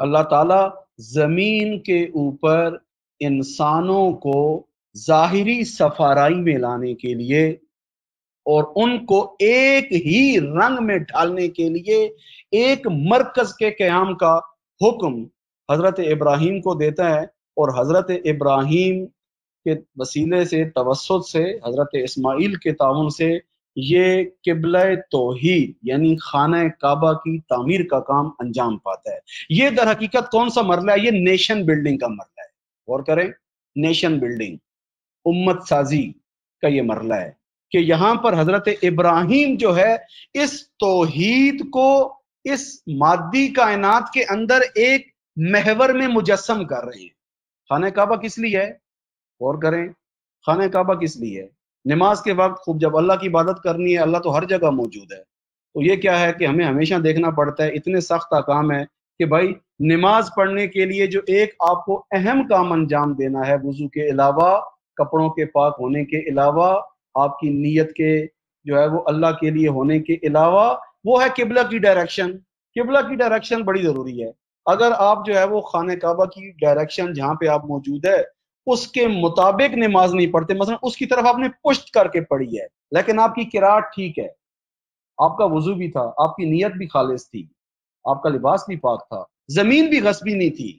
اللہ تعالیٰ زمین کے اوپر انسانوں کو ظاہری صفارائی میں لانے کے لیے اور ان کو ایک ہی رنگ میں ڈھالنے کے لیے ایک مرکز کے قیام کا حکم حضرت ابراہیم کو دیتا ہے، اور حضرت ابراہیم کے وسیلے سے، توسط سے، حضرت اسماعیل کے تعاون سے یہ قبلہ توحید یعنی خانہ کعبہ کی تعمیر کا کام انجام پاتا ہے۔ یہ در حقیقت کون سا مرحلہ ہے؟ یہ نیشن بلڈنگ کا مرحلہ ہے۔ غور کریں، نیشن بلڈنگ، امت سازی کا یہ مرحلہ ہے کہ یہاں پر حضرت ابراہیم جو ہے اس توحید کو اس مادی کائنات کے اندر ایک محور میں مجسم کر رہے ہیں۔ خانہ کعبہ کس لیے ہے؟ غور کریں، خانہ کعبہ کس لیے ہے؟ نماز کے وقت خوب جب اللہ کی عبادت کرنی ہے، اللہ تو ہر جگہ موجود ہے، تو یہ کیا ہے کہ ہمیں ہمیشہ دیکھنا پڑتا ہے، اتنے سخت احکام ہے کہ بھائی نماز پڑھنے کے لیے جو ایک آپ کو اہم کام انجام دینا ہے، وضو کے علاوہ، کپڑوں کے پاک ہونے کے علاوہ، آپ کی نیت کے جو ہے وہ اللہ کے لیے ہونے کے علاوہ، وہ ہے قبلہ کی ڈائریکشن۔ قبلہ کی ڈائریکشن بڑی ضروری ہے۔ اگر آپ جو ہے وہ خانہ کعبہ کی ڈائریکشن جہاں پہ آپ موجود ہے اس کے مطابق نماز نہیں پڑھتے، مثلا اس کی طرف آپ نے پشت کر کے پڑھی ہے لیکن آپ کی قرات ٹھیک ہے، آپ کا وضو بھی تھا، آپ کی نیت بھی خالص تھی، آپ کا لباس بھی پاک تھا، زمین بھی غصبی نہیں تھی،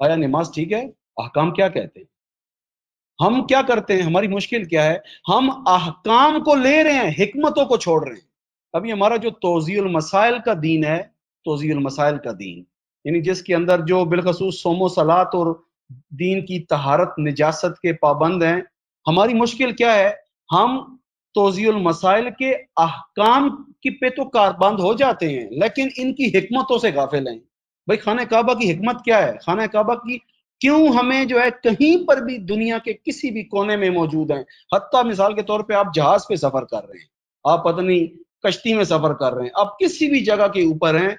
آیا نماز ٹھیک ہے؟ احکام کیا کہتے ہیں؟ ہم کیا کرتے ہیں؟ ہماری مشکل کیا ہے؟ ہم احکام کو لے رہے ہیں، حکمتوں کو چھوڑ رہے ہیں۔ ابھی ہمارا جو توضیح المسائل کا دین ہے، توضیح المسائل کا دین یعنی جس کے اندر جو بالخصوص صوم و صلات اور دین کی طہارت نجاست کے پابند ہیں، ہماری مشکل کیا ہے؟ ہم توضیح المسائل کے احکام کی پہ تو کاربند ہو جاتے ہیں لیکن ان کی حکمتوں سے غافل ہیں۔ بھائی خانہ کعبہ کی حکمت کیا ہے؟ خانہ کعبہ کی کیوں ہمیں جو ہے کہیں پر بھی دنیا کے کسی بھی کونے میں موجود ہیں، حتیٰ مثال کے طور پہ آپ جہاز پہ سفر کر رہے ہیں، آپ پتہ نہیں کشتی میں سفر کر رہے ہیں، آپ کسی بھی جگہ کے اوپر ہیں،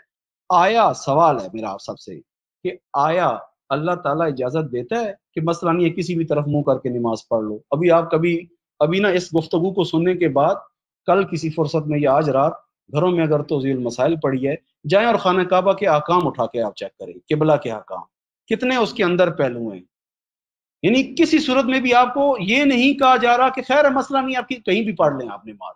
آیا سوال ہے میرا آپ سب سے کہ آیا اللہ تعالیٰ اجازت دیتا ہے کہ مثلا یہ کسی بھی طرف منہ کر کے نماز پڑھ لو؟ ابھی نا اس گفتگو کو سننے کے بعد کل کسی فرصت میں یا آج رات گھروں میں اگر توضیح المسائل پڑھی ہے، جائیں اور خانہ کعبہ کے احکام اٹھا کے آپ چیک کریں، قبلہ کے احکام کتنے اس کے اندر پہلو ہیں۔ یعنی کسی صورت میں بھی آپ کو یہ نہیں کہا جا رہا کہ خیر مسئلہ نہیں، آپ کی کہیں بھی پڑھ لیں آپ نماز،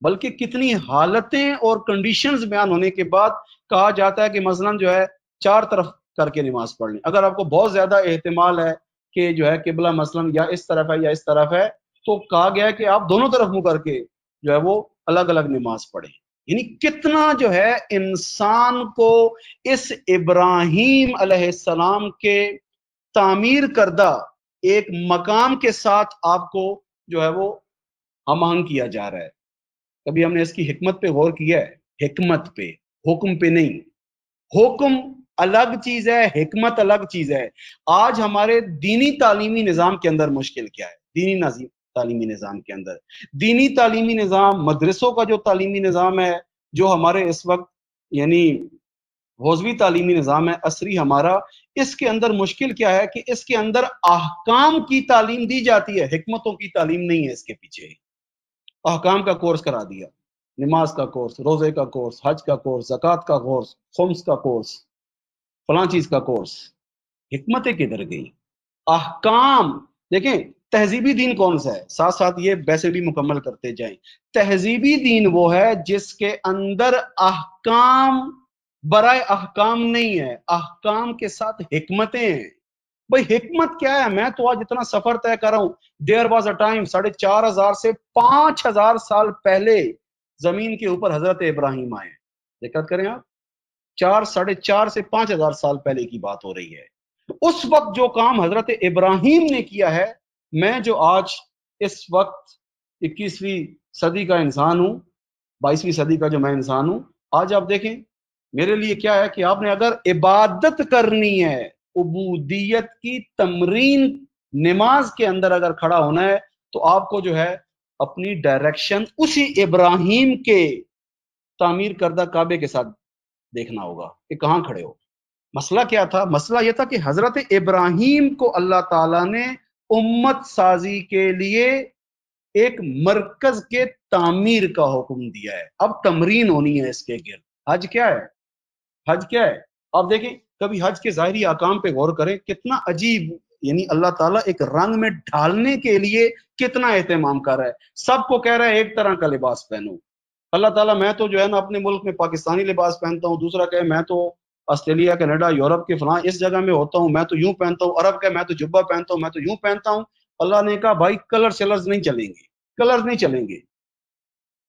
بلکہ کتنی حالتیں اور کنڈیشنز بیان ہونے کے بعد کہا جاتا ہے کہ مثلا جو ہے چار طرف کر کے نماز پڑھ لیں۔ اگر آپ کو بہت زیادہ احتمال ہے کہ جو ہے قبلہ مثلا یا اس طرف ہے یا اس طرف ہے، تو کہا گیا ہے کہ آپ دونوں طرف منہ کر کے جو ہے وہ الگ الگ نماز پڑھیں۔ یعنی کتنا جو ہے انسان کو اس ابراہیم علیہ السلام کے تعمیر کردہ ایک مقام کے ساتھ آپ کو جو ہے وہ ہم آہنگ کیا جا رہا ہے۔ کبھی ہم نے اس کی حکمت پہ غور کیا ہے؟ حکمت پہ، حکم پہ نہیں۔ حکم الگ چیز ہے، حکمت الگ چیز ہے۔ آج ہمارے دینی تعلیمی نظام کے اندر مشکل کیا ہے؟ تعلیمی نظام کے اندر دینی تعلیمی نظام، مدرسوں کا جو تعلیمی نظام ہے، جو ہمارے اس وقت یعنی حوزوی تعلیمی نظام ہے عصری ہمارا، اس کے اندر مشکل کیا ہے کہ اس کے اندر احکام کی تعلیم دی جاتی ہے، حکمتوں کی تعلیم نہیں ہے۔ اس کے پیچھے احکام کا کورس کرا دیا، نماز کا کورس، روزے کا کورس، حج کا کورس، زکوٰۃ کا کورس، خمس کا کورس، فلاں چیز کا کورس۔ حکمتیں کدھر گئی؟ احکام دیکھیں، تہذیبی دین کون سا ہے؟ ساتھ ساتھ یہ ویسے بھی مکمل کرتے جائیں۔ تہذیبی دین وہ ہے جس کے اندر احکام برائے احکام نہیں ہے، احکام کے ساتھ حکمتیں ہیں۔ بھئی حکمت کیا ہے؟ میں تو آج اتنا سفر طے کر رہا ہوں۔ دیر واز اے ٹائم 4,500 سے 5,000 سال پہلے زمین کے اوپر حضرت ابراہیم آئے۔ دقت کریں آپ، 4,500 سے 5,000 سال پہلے کی بات ہو رہی ہے۔ اس وقت جو کام حضرت ابراہیم نے کیا ہے، میں جو آج اس وقت 21ویں صدی کا انسان ہوں، 22ویں صدی کا جو میں انسان ہوں، آج آپ دیکھیں میرے لیے کیا ہے کہ آپ نے اگر عبادت کرنی ہے، عبودیت کی تمرین نماز کے اندر اگر کھڑا ہونا ہے، تو آپ کو جو ہے اپنی ڈائریکشن اسی ابراہیم کے تعمیر کردہ کعبے کے ساتھ دیکھنا ہوگا کہ کہاں کھڑے ہو۔ مسئلہ کیا تھا؟ مسئلہ یہ تھا کہ حضرت ابراہیم کو اللہ تعالیٰ نے امت سازی کے لیے ایک مرکز کے تعمیر کا حکم دیا ہے، اب تمرین ہونی ہے اس کے گرد۔ حج کیا ہے؟ حج کیا ہے؟ آپ دیکھیں، کبھی حج کے ظاہری احکام پہ غور کریں، کتنا عجیب، یعنی اللہ تعالیٰ ایک رنگ میں ڈھالنے کے لیے کتنا اہتمام کر رہا ہے۔ سب کو کہہ رہا ہے ایک طرح کا لباس پہنو۔ اللہ تعالیٰ میں تو جو ہے نا اپنے ملک میں پاکستانی لباس پہنتا ہوں، دوسرا کہے میں تو آسٹریلیا، کینیڈا، یورپ کے فلاں اس جگہ میں ہوتا ہوں، میں تو یوں پہنتا ہوں، عرب کہے میں تو جبہ پہنتا ہوں، میں تو یوں پہنتا ہوں۔ اللہ نے کہا بھائی کلر شلرز نہیں چلیں گے، کلرز نہیں چلیں گے۔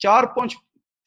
4-5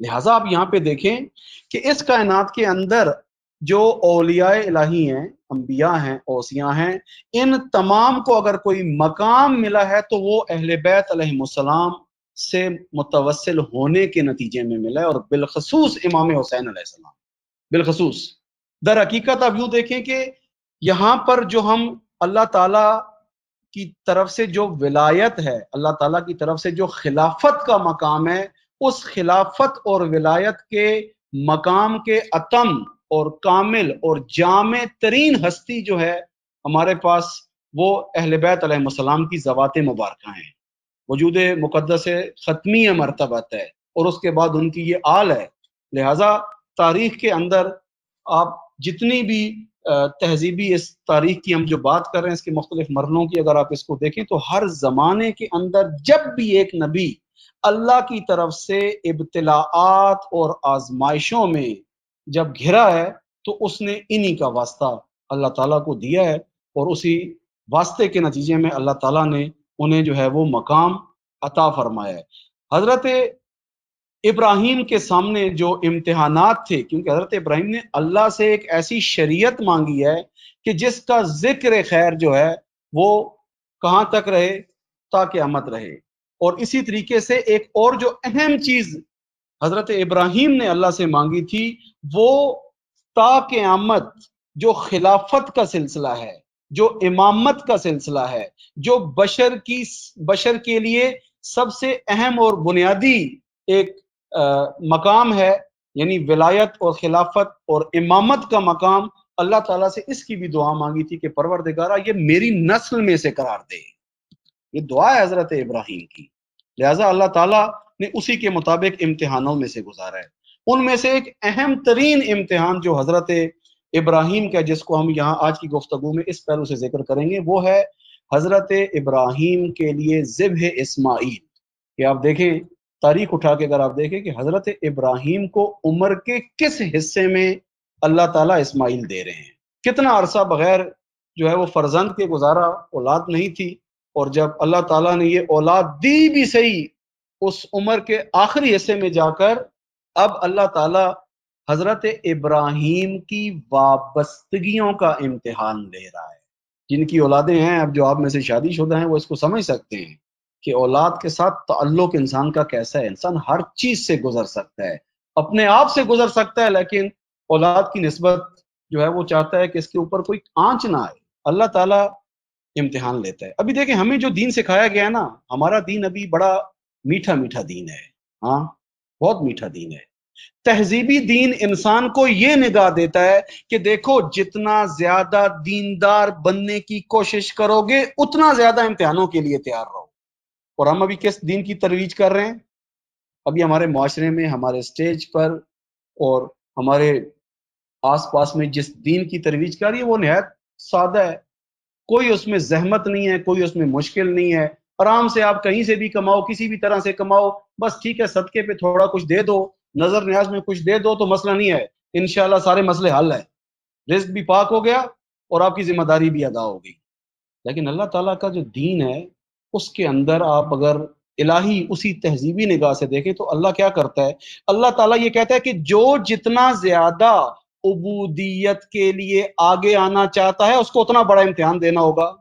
لہٰذا آپ یہاں پہ دیکھیں کہ اس کائنات کے اندر جو اولیاء الہی ہیں، انبیاء ہیں، اوصیاء ہیں، ان تمام کو اگر کوئی مقام ملا ہے تو وہ اہل بیت علیہ السلام سے متوسل ہونے کے نتیجے میں ملا ہے، اور بالخصوص امام حسین علیہ السلام بالخصوص۔ در حقیقت آپ یوں دیکھیں کہ یہاں پر جو ہم اللہ تعالی کی طرف سے جو ولایت ہے، اللہ تعالیٰ کی طرف سے جو خلافت کا مقام ہے، اس خلافت اور ولایت کے مقام کے اتم اور کامل اور جامع ترین ہستی جو ہے ہمارے پاس، وہ اہل بیت علیہ السلام کی ذوات مبارکہ ہیں، وجود مقدس ختمی مرتبت ہے، اور اس کے بعد ان کی یہ آل ہے۔ لہٰذا تاریخ کے اندر آپ جتنی بھی تہذیبی اس تاریخ کی ہم جو بات کر رہے ہیں، اس کے مختلف مرحلوں کی اگر آپ اس کو دیکھیں تو ہر زمانے کے اندر جب بھی ایک نبی اللہ کی طرف سے ابتلاعات اور آزمائشوں میں جب گھرا ہے تو اس نے انہی کا واسطہ اللہ تعالیٰ کو دیا ہے، اور اسی واسطے کے نتیجے میں اللہ تعالیٰ نے انہیں جو ہے وہ مقام عطا فرمایا ہے۔ حضرت ابراہیم کے سامنے جو امتحانات تھے، کیونکہ حضرت ابراہیم نے اللہ سے ایک ایسی شریعت مانگی ہے کہ جس کا ذکر خیر جو ہے وہ کہاں تک رہے؟ تا قیامت رہے۔ اور اسی طریقے سے ایک اور جو اہم چیز حضرت ابراہیم نے اللہ سے مانگی تھی، وہ تا قیامت جو خلافت کا سلسلہ ہے، جو امامت کا سلسلہ ہے، جو بشر کے لیے سب سے اہم اور بنیادی ایک مقام ہے، یعنی ولایت اور خلافت اور امامت کا مقام، اللہ تعالیٰ سے اس کی بھی دعا مانگی تھی کہ پروردگارہ یہ میری نسل میں سے قرار دے۔ یہ دعا ہے حضرت ابراہیم کی، لہٰذا اللہ تعالیٰ نے اسی کے مطابق امتحانوں میں سے گزارا ہے۔ ان میں سے ایک اہم ترین امتحان جو حضرت ابراہیم کا، جس کو ہم یہاں آج کی گفتگو میں اس پہلو سے ذکر کریں گے، وہ ہے حضرت ابراہیم کے لیے ذبح اسماعیل۔ کہ آپ دیکھیں تاریخ اٹھا کے، اگر آپ دیکھیں کہ حضرت ابراہیم کو عمر کے کس حصے میں اللہ تعالیٰ اسماعیل دے رہے ہیں، کتنا عرصہ بغیر جو ہے وہ فرزند کے گزارا، اولاد نہیں تھی، اور جب اللہ تعالیٰ نے یہ اولاد دی بھی صحیح، اس عمر کے آخری حصے میں جا کر اب اللہ تعالیٰ حضرت ابراہیم کی وابستگیوں کا امتحان لے رہا ہے۔ جن کی اولادیں ہیں، اب جو آپ میں سے شادی شدہ ہیں وہ اس کو سمجھ سکتے ہیں کہ اولاد کے ساتھ تعلق انسان کا کیسا ہے۔ انسان ہر چیز سے گزر سکتا ہے، اپنے آپ سے گزر سکتا ہے، لیکن اولاد کی نسبت جو ہے وہ چاہتا ہے کہ اس کے اوپر کوئی آنچ نہ آئے۔ اللہ تعالیٰ امتحان لیتا ہے۔ ابھی دیکھیں ہمیں جو دین سکھایا گیا ہے نا، ہمارا دین ابھی بڑا میٹھا میٹھا دین ہے، ہاں بہت میٹھا دین ہے۔ تہذیبی دین انسان کو یہ نگاہ دیتا ہے کہ دیکھو جتنا زیادہ دیندار بننے کی کوشش کرو گے اتنا زیادہ امتحانوں کے لیے تیار رہو۔ اور ہم ابھی کس دین کی ترویج کر رہے ہیں؟ ابھی ہمارے معاشرے میں، ہمارے سٹیج پر اور ہمارے آس پاس میں جس دین کی ترویج کر رہی ہے وہ نہایت سادہ ہے، کوئی اس میں زحمت نہیں ہے، کوئی اس میں مشکل نہیں ہے، آرام سے آپ کہیں سے بھی کماؤ، کسی بھی طرح سے کماؤ، بس ٹھیک ہے صدقے پہ تھوڑا کچھ دے دو، نظر نیاز میں کچھ دے دو تو مسئلہ نہیں ہے، انشاءاللہ سارے مسئلے حل ہیں، رزق بھی پاک ہو گیا اور آپ کی ذمہ داری بھی ادا ہو گئی۔ لیکن اللہ تعالیٰ کا جو دین ہے اس کے اندر آپ اگر الہی اسی تہذیبی نگاہ سے دیکھیں تو اللہ کیا کرتا ہے؟ اللہ تعالیٰ یہ کہتا ہے کہ جو جتنا زیادہ عبودیت کے لیے آگے آنا چاہتا ہے اس کو اتنا بڑا امتحان دینا ہوگا۔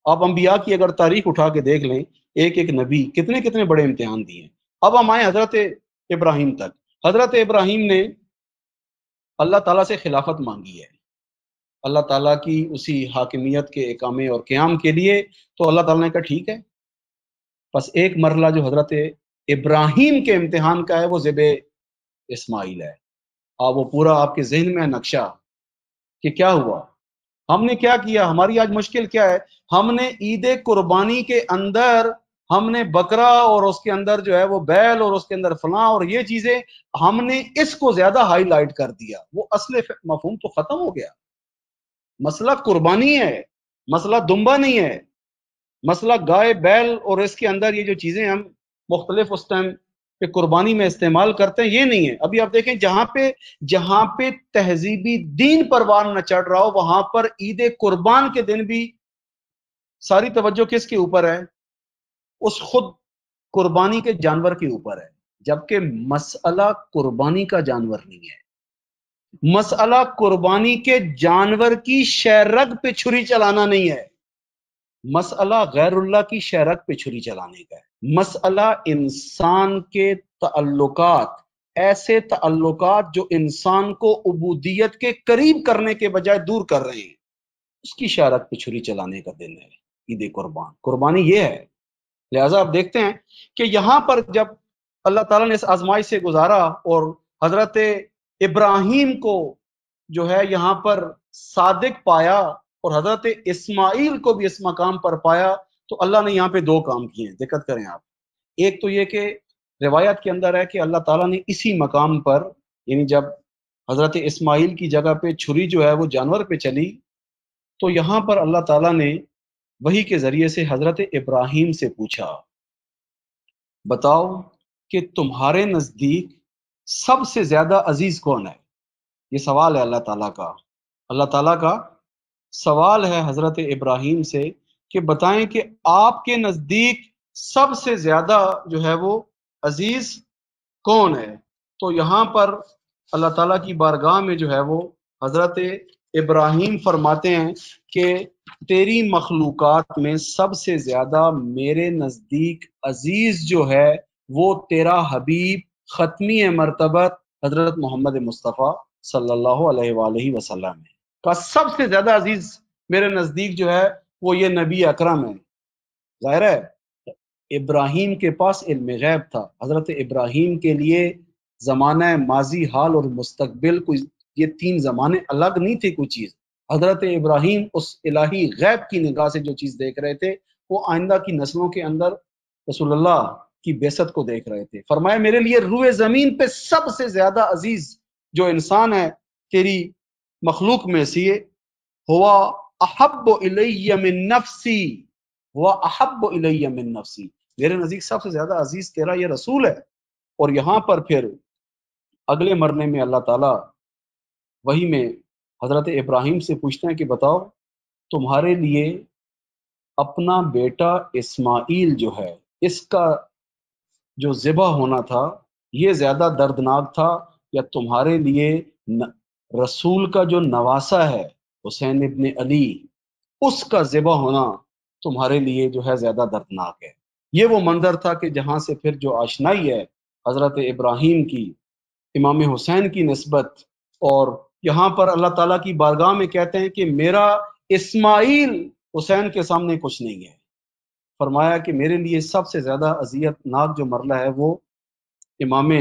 آپ انبیاء کی اگر تاریخ اٹھا کے دیکھ لیں، ایک ایک نبی کتنے کتنے بڑے امتحان دیے۔ اب ہم آئیں حضرت ابراہیم تک۔ حضرت ابراہیم نے اللہ تعالیٰ سے خلافت مانگی ہے، اللہ تعالیٰ کی اسی حاکمیت کے اقامے اور قیام کے لیے، تو اللہ تعالیٰ نے کہا ٹھیک ہے، بس ایک مرحلہ جو حضرت ابراہیم کے امتحان کا ہے وہ ذبح اسماعیل ہے۔ وہ پورا آپ کے ذہن میں نقشہ کہ کیا ہوا، ہم نے کیا کیا، ہماری آج مشکل کیا ہے؟ ہم نے عید قربانی کے اندر ہم نے بکرا اور اس کے اندر جو ہے وہ بیل اور اس کے اندر فلاں اور یہ چیزیں ہم نے اس کو زیادہ ہائی لائٹ کر دیا، وہ اصل مفہوم تو ختم ہو گیا۔ مسئلہ قربانی ہے، مسئلہ دمبا نہیں ہے، مسئلہ گائے بیل اور اس کے اندر یہ جو چیزیں ہم مختلف اس ٹائم پہ قربانی میں استعمال کرتے ہیں یہ نہیں ہے۔ ابھی آپ دیکھیں جہاں پہ تہذیبی دین پروان نہ چڑھ رہا ہو وہاں پر عید قربان کے دن بھی ساری توجہ کس کے اوپر ہے؟ اس خود قربانی کے جانور کے اوپر ہے۔ جبکہ مسئلہ قربانی کا جانور نہیں ہے، مسئلہ قربانی کے جانور کی شہرگ پہ چھری چلانا نہیں ہے، مسئلہ غیر اللہ کی شہرگ پہ چھری چلانے کا ہے، مسئلہ انسان کے تعلقات، ایسے تعلقات جو انسان کو عبودیت کے قریب کرنے کے بجائے دور کر رہے ہیں، اس کی شہرگ پہ چھری چلانے کا دن ہے عید قربان۔ قربانی یہ ہے۔ لہٰذا آپ دیکھتے ہیں کہ یہاں پر جب اللہ تعالیٰ نے اس آزمائش سے گزارا اور حضرت ابراہیم کو جو ہے یہاں پر صادق پایا اور حضرت اسماعیل کو بھی اس مقام پر پایا، تو اللہ نے یہاں پہ دو کام کیے ہیں، دقت کریں آپ۔ ایک تو یہ کہ روایت کے اندر ہے کہ اللہ تعالیٰ نے اسی مقام پر، یعنی جب حضرت اسماعیل کی جگہ پہ چھری جو ہے وہ جانور پہ چلی، تو یہاں پر اللہ تعالیٰ نے وحی کے ذریعے سے حضرت ابراہیم سے پوچھا، بتاؤ کہ تمہارے نزدیک سب سے زیادہ عزیز کون ہے؟ یہ سوال ہے اللہ تعالیٰ کا، اللہ تعالیٰ کا سوال ہے حضرت ابراہیم سے کہ بتائیں کہ آپ کے نزدیک سب سے زیادہ جو ہے وہ عزیز کون ہے؟ تو یہاں پر اللہ تعالیٰ کی بارگاہ میں جو ہے وہ حضرت ابراہیم فرماتے ہیں کہ تیری مخلوقات میں سب سے زیادہ میرے نزدیک عزیز جو ہے وہ تیرا حبیب ختمی مرتبت حضرت محمد مصطفیٰ صلی اللہ علیہ وآلہ وسلم ہے، کا سب سے زیادہ عزیز میرے نزدیک جو ہے وہ یہ نبی اکرم ہے۔ ظاہر ہے ابراہیم کے پاس علم غیب تھا، حضرت ابراہیم کے لیے زمانہ ماضی، حال اور مستقبل، کوئی یہ تین زمانے الگ نہیں تھے کوئی چیز۔ حضرت ابراہیم اس الہی غیب کی نگاہ سے جو چیز دیکھ رہے تھے وہ آئندہ کی نسلوں کے اندر رسول اللہ کی بعثت کو دیکھ رہے تھے۔ فرمایا میرے لیے روئے زمین پہ سب سے زیادہ عزیز جو انسان ہے تیری مخلوق میں سے ہوا احب الی من نفسی، ہوا احب الی من نفسی، میرے نزدیک سب سے زیادہ عزیز تیرا یہ رسول ہے۔ اور یہاں پر پھر اگلے مرنے میں اللہ تعالیٰ وہی میں حضرت ابراہیم سے پوچھتے ہیں کہ بتاؤ تمہارے لیے اپنا بیٹا اسماعیل جو ہے اس کا جو ذبح ہونا تھا یہ زیادہ دردناک تھا یا تمہارے لیے رسول کا جو نواسا ہے حسین ابن علی اس کا ذبح ہونا تمہارے لیے جو ہے زیادہ دردناک ہے؟ یہ وہ منظر تھا کہ جہاں سے پھر جو آشنائی ہے حضرت ابراہیم کی امام حسین کی نسبت، اور یہاں پر اللہ تعالیٰ کی بارگاہ میں کہتے ہیں کہ میرا اسماعیل حسین کے سامنے کچھ نہیں ہے۔ فرمایا کہ میرے لیے سب سے زیادہ اذیت ناک جو مرلہ ہے وہ امام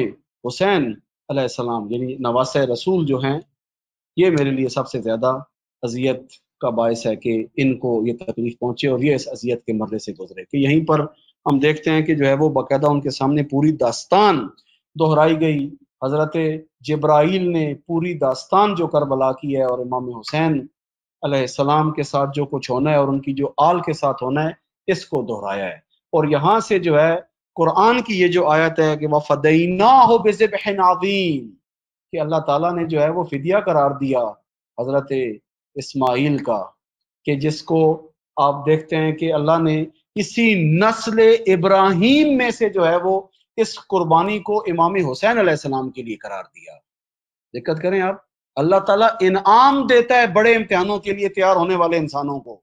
حسین علیہ السلام یعنی نواسہ رسول جو ہیں، یہ میرے لیے سب سے زیادہ اذیت کا باعث ہے کہ ان کو یہ تکلیف پہنچے اور یہ اس اذیت کے مرحلے سے گزرے۔ کہ یہیں پر ہم دیکھتے ہیں کہ جو ہے وہ باقاعدہ ان کے سامنے پوری داستان دہرائی گئی، حضرت جبرائیل نے پوری داستان جو کربلا کی ہے اور امام حسین علیہ السلام کے ساتھ جو کچھ ہونا ہے اور ان کی جو آل کے ساتھ ہونا ہے اس کو دہرایا ہے۔ اور یہاں سے جو ہے قرآن کی یہ جو آیت ہے کہ وَفَدَيْنَاهُ بِذِبْحٍ عَظِيمٍ، کہ اللہ تعالیٰ نے جو ہے وہ فدیہ قرار دیا حضرت اسماعیل کا، کہ جس کو آپ دیکھتے ہیں کہ اللہ نے اسی نسل ابراہیم میں سے جو ہے وہ اس قربانی کو امام حسین علیہ السلام کے لیے قرار دیا۔ دقت کریں آپ، اللہ تعالیٰ انعام دیتا ہے بڑے امتحانوں کے لیے تیار ہونے والے انسانوں کو۔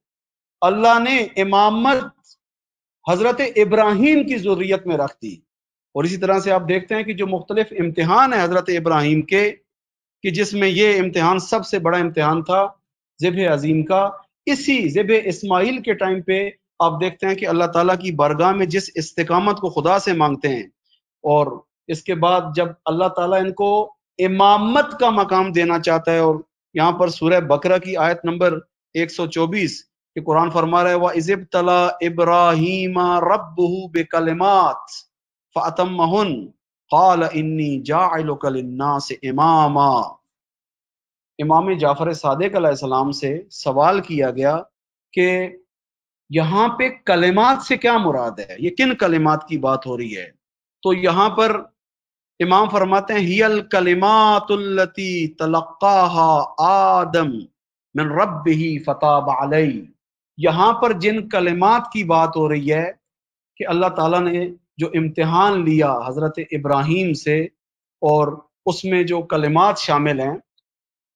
اللہ نے امامت حضرت ابراہیم کی ذریت میں رکھ دی، اور اسی طرح سے آپ دیکھتے ہیں کہ جو مختلف امتحان ہیں حضرت ابراہیم کے، کہ جس میں یہ امتحان سب سے بڑا امتحان تھا ذبح عظیم کا، اسی ذبح اسماعیل کے ٹائم پہ آپ دیکھتے ہیں کہ اللہ تعالیٰ کی بارگاہ میں جس استقامت کو خدا سے مانگتے ہیں، اور اس کے بعد جب اللہ تعالیٰ ان کو امامت کا مقام دینا چاہتا ہے، اور یہاں پر سورہ بقرہ کی آیت نمبر 124 کہ قرآن فرما رہا ہے وَإِذِ ابْتَلَىٰ إِبْرَاهِيمَ رَبُّهُ بِكَلِمَاتٍ فَأَتَمَّهُنَّ قَالَ إِنِّي جَاعِلُكَ لِلنَّاسِ إِمَامًا۔ امام جعفر صادق علیہ السلام سے سوال کیا گیا کہ یہاں پہ کلمات سے کیا مراد ہے، یہ کن کلمات کی بات ہو رہی ہے؟ تو یہاں پر امام فرماتے ہیں ہی الکلمات التی تلقاها آدم من ربہ فتاب علیہ، یہاں پر جن کلمات کی بات ہو رہی ہے کہ اللہ تعالیٰ نے جو امتحان لیا حضرت ابراہیم سے، اور اس میں جو کلمات شامل ہیں،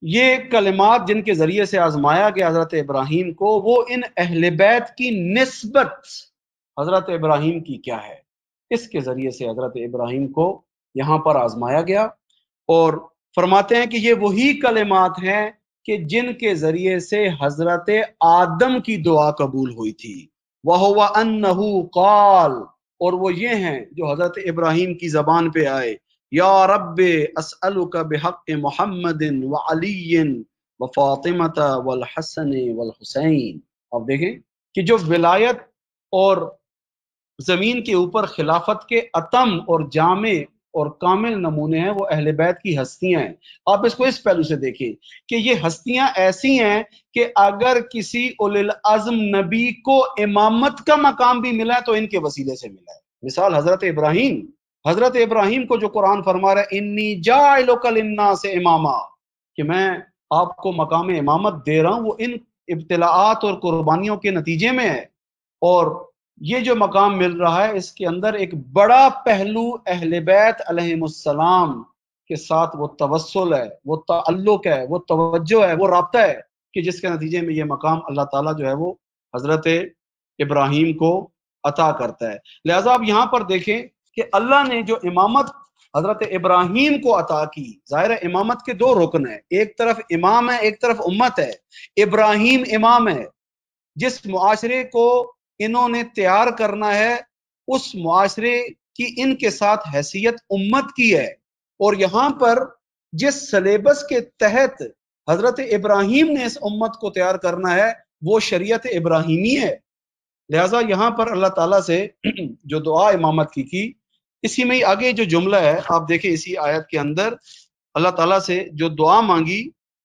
یہ کلمات جن کے ذریعے سے آزمایا گیا حضرت ابراہیم کو، وہ ان اہل بیت کی نسبت حضرت ابراہیم کی کیا ہے، اس کے ذریعے سے حضرت ابراہیم کو یہاں پر آزمایا گیا۔ اور فرماتے ہیں کہ یہ وہی کلمات ہیں کہ جن کے ذریعے سے حضرت آدم کی دعا قبول ہوئی تھی، وَهُوَ أَنَّهُ قَالَ، اور وہ یہ ہیں جو حضرت ابراہیم کی زبان پہ آئے، یا رب اسألک بحق محمد وعلی وفاطمۃ والحسن والحسین۔ اب دیکھیں کہ جو ولایت اور زمین کے اوپر خلافت کے اتم اور جامع اور کامل نمونے ہیں، وہ اہل بیت کی ہستیاں ہیں۔ آپ اس کو اس پہلو سے دیکھیں کہ یہ ہستیاں ایسی ہیں کہ اگر کسی اولی العزم نبی کو امامت کا مقام بھی ملا ہے تو ان کے وسیلے سے ملا ہے۔ مثال حضرت ابراہیم کو جو قرآن فرما رہا ہے انی جاعلک للناس اماما، کہ میں آپ کو مقام امامت دے رہا ہوں، وہ ان ابتلاعات اور قربانیوں کے نتیجے میں ہے۔ اور یہ جو مقام مل رہا ہے اس کے اندر ایک بڑا پہلو اہل بیت علیہم السلام کے ساتھ وہ توسل ہے، وہ تعلق ہے، وہ توجہ ہے، وہ رابطہ ہے کہ جس کے نتیجے میں یہ مقام اللہ تعالیٰ جو ہے وہ حضرت ابراہیم کو عطا کرتا ہے۔ لہٰذا آپ یہاں پر دیکھیں کہ اللہ نے جو امامت حضرت ابراہیم کو عطا کی، ظاہر ہے امامت کے دو رکن ہیں، ایک طرف امام ہے، ایک طرف امت ہے۔ ابراہیم امام ہے، جس معاشرے کو انہوں نے تیار کرنا ہے اس معاشرے کی ان کے ساتھ حیثیت امت کی ہے، اور یہاں پر جس سلیبس کے تحت حضرت ابراہیم نے اس امت کو تیار کرنا ہے وہ شریعت ابراہیمی ہے۔ لہٰذا یہاں پر اللہ تعالیٰ سے جو دعا امامت کی اسی میں ہی آگے جو جملہ ہے آپ دیکھیں، اسی آیت کے اندر اللہ تعالیٰ سے جو دعا مانگی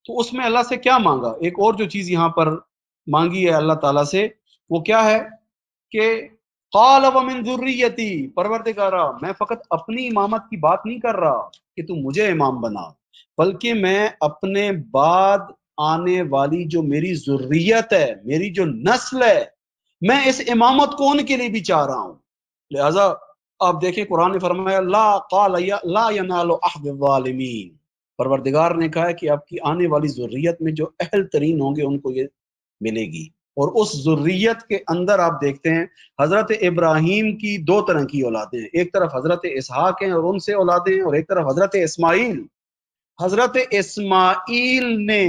تو اس میں اللہ سے کیا مانگا، ایک اور جو چیز یہاں پر مانگی ہے اللہ تعالیٰ سے وہ کیا ہے کہ قال ومن ذریتی، پروردگارا میں فقط اپنی امامت کی بات نہیں کر رہا کہ تو مجھے امام بنا، بلکہ میں اپنے بعد آنے والی جو میری ذریت ہے، میری جو نسل ہے، میں اس امامت کو ان کے لیے بھی چاہ رہا ہوں۔ لہٰذا آپ دیکھیں قرآن نے فرمایا لا ینال عہد الظالمین، پروردگار نے کہا ہے کہ آپ کی آنے والی ذریت میں جو اہل ترین ہوں گے ان کو یہ ملے گی۔ اور اس ذریت کے اندر آپ دیکھتے ہیں حضرت ابراہیم کی دو طرح کی اولادیں ہیں، ایک طرف حضرت اسحاق ہیں اور ان سے اولادیں ہیں، اور ایک طرف حضرت اسماعیل۔ حضرت اسماعیل نے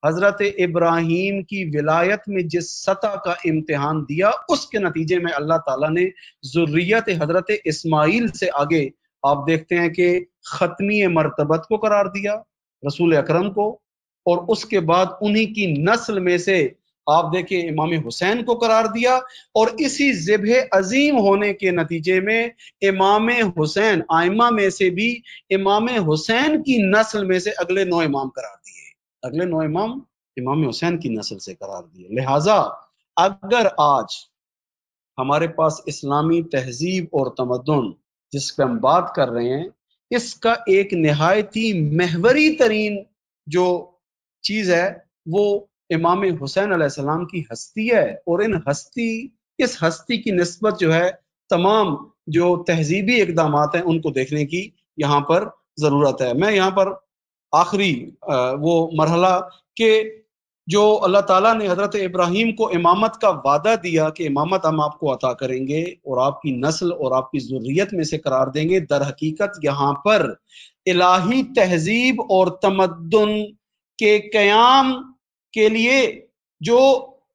حضرت ابراہیم کی ولایت میں جس سطح کا امتحان دیا اس کے نتیجے میں اللہ تعالیٰ نے ذریت حضرت اسماعیل سے آگے آپ دیکھتے ہیں کہ ختمی مرتبت کو قرار دیا رسول اکرم کو، اور اس کے بعد انہی کی نسل میں سے آپ دیکھیں امام حسین کو قرار دیا، اور اسی ذبح عظیم ہونے کے نتیجے میں امام حسین آئمہ میں سے بھی امام حسین کی نسل میں سے اگلے 9 امام قرار دیے، اگلے 9 امام حسین کی نسل سے قرار دیے۔ لہٰذا اگر آج ہمارے پاس اسلامی تہذیب اور تمدن جس پہ ہم بات کر رہے ہیں، اس کا ایک نہایتی محوری ترین جو چیز ہے وہ امام حسین علیہ السلام کی ہستی ہے، اور اس ہستی کی نسبت جو ہے تمام جو تہذیبی اقدامات ہیں ان کو دیکھنے کی یہاں پر ضرورت ہے۔ میں یہاں پر آخری وہ مرحلہ کہ جو اللہ تعالیٰ نے حضرت ابراہیم کو امامت کا وعدہ دیا کہ امامت ہم آپ کو عطا کریں گے اور آپ کی نسل اور آپ کی ذریت میں سے قرار دیں گے، در حقیقت یہاں پر الہی تہذیب اور تمدن کے قیام کے لیے جو